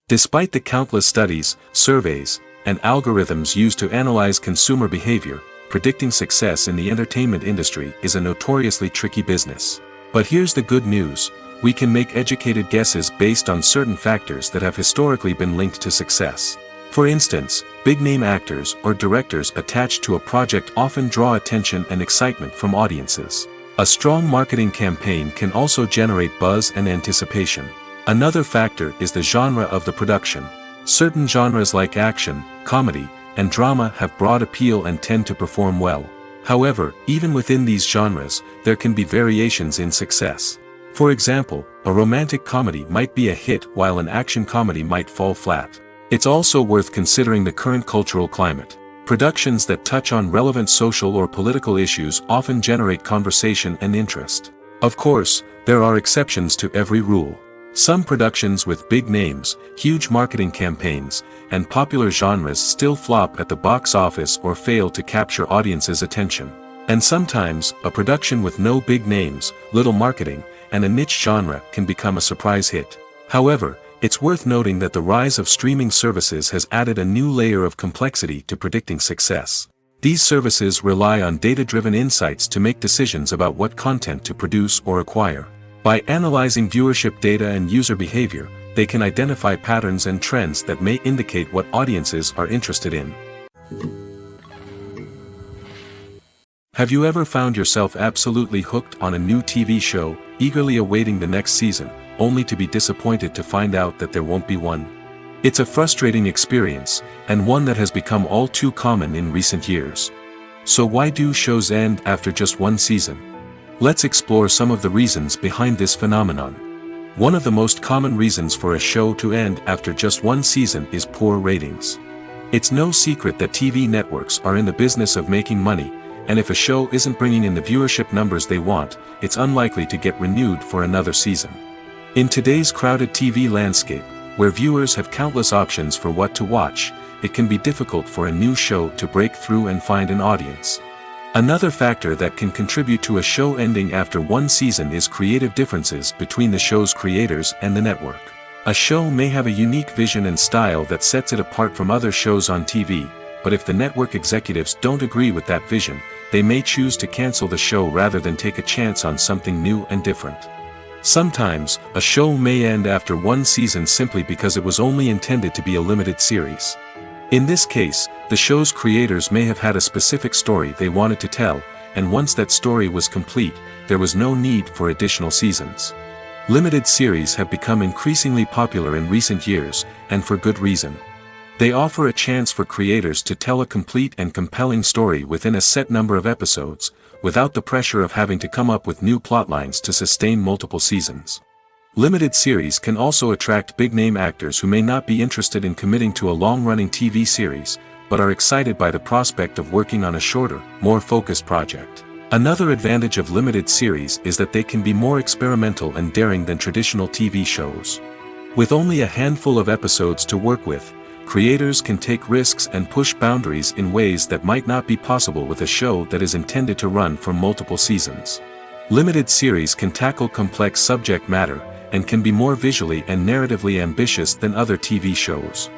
Despite the countless studies, surveys, and algorithms used to analyze consumer behavior, predicting success in the entertainment industry is a notoriously tricky business. But here's the good news: we can make educated guesses based on certain factors that have historically been linked to success. For instance, big-name actors or directors attached to a project often draw attention and excitement from audiences. A strong marketing campaign can also generate buzz and anticipation. Another factor is the genre of the production. Certain genres like action, comedy, and drama have broad appeal and tend to perform well. However, even within these genres, there can be variations in success. For example, a romantic comedy might be a hit while an action comedy might fall flat. It's also worth considering the current cultural climate. Productions that touch on relevant social or political issues often generate conversation and interest. Of course, there are exceptions to every rule. Some productions with big names, huge marketing campaigns, and popular genres still flop at the box office or fail to capture audiences' attention. And sometimes, a production with no big names, little marketing, and a niche genre can become a surprise hit. However, it's worth noting that the rise of streaming services has added a new layer of complexity to predicting success. These services rely on data-driven insights to make decisions about what content to produce or acquire. By analyzing viewership data and user behavior, they can identify patterns and trends that may indicate what audiences are interested in. Have you ever found yourself absolutely hooked on a new TV show, eagerly awaiting the next season, only to be disappointed to find out that there won't be one? It's a frustrating experience, and one that has become all too common in recent years. So why do shows end after just one season? Let's explore some of the reasons behind this phenomenon. One of the most common reasons for a show to end after just one season is poor ratings. It's no secret that TV networks are in the business of making money, and if a show isn't bringing in the viewership numbers they want, it's unlikely to get renewed for another season. In today's crowded TV landscape, where viewers have countless options for what to watch, it can be difficult for a new show to break through and find an audience. Another factor that can contribute to a show ending after one season is creative differences between the show's creators and the network. A show may have a unique vision and style that sets it apart from other shows on TV, but if the network executives don't agree with that vision, they may choose to cancel the show rather than take a chance on something new and different. Sometimes, a show may end after one season simply because it was only intended to be a limited series. In this case, the show's creators may have had a specific story they wanted to tell, and once that story was complete, there was no need for additional seasons. Limited series have become increasingly popular in recent years, and for good reason. They offer a chance for creators to tell a complete and compelling story within a set number of episodes, without the pressure of having to come up with new plotlines to sustain multiple seasons. Limited series can also attract big-name actors who may not be interested in committing to a long-running TV series, but are excited by the prospect of working on a shorter, more focused project. Another advantage of limited series is that they can be more experimental and daring than traditional TV shows. With only a handful of episodes to work with, creators can take risks and push boundaries in ways that might not be possible with a show that is intended to run for multiple seasons. Limited series can tackle complex subject matter, and can be more visually and narratively ambitious than other TV shows.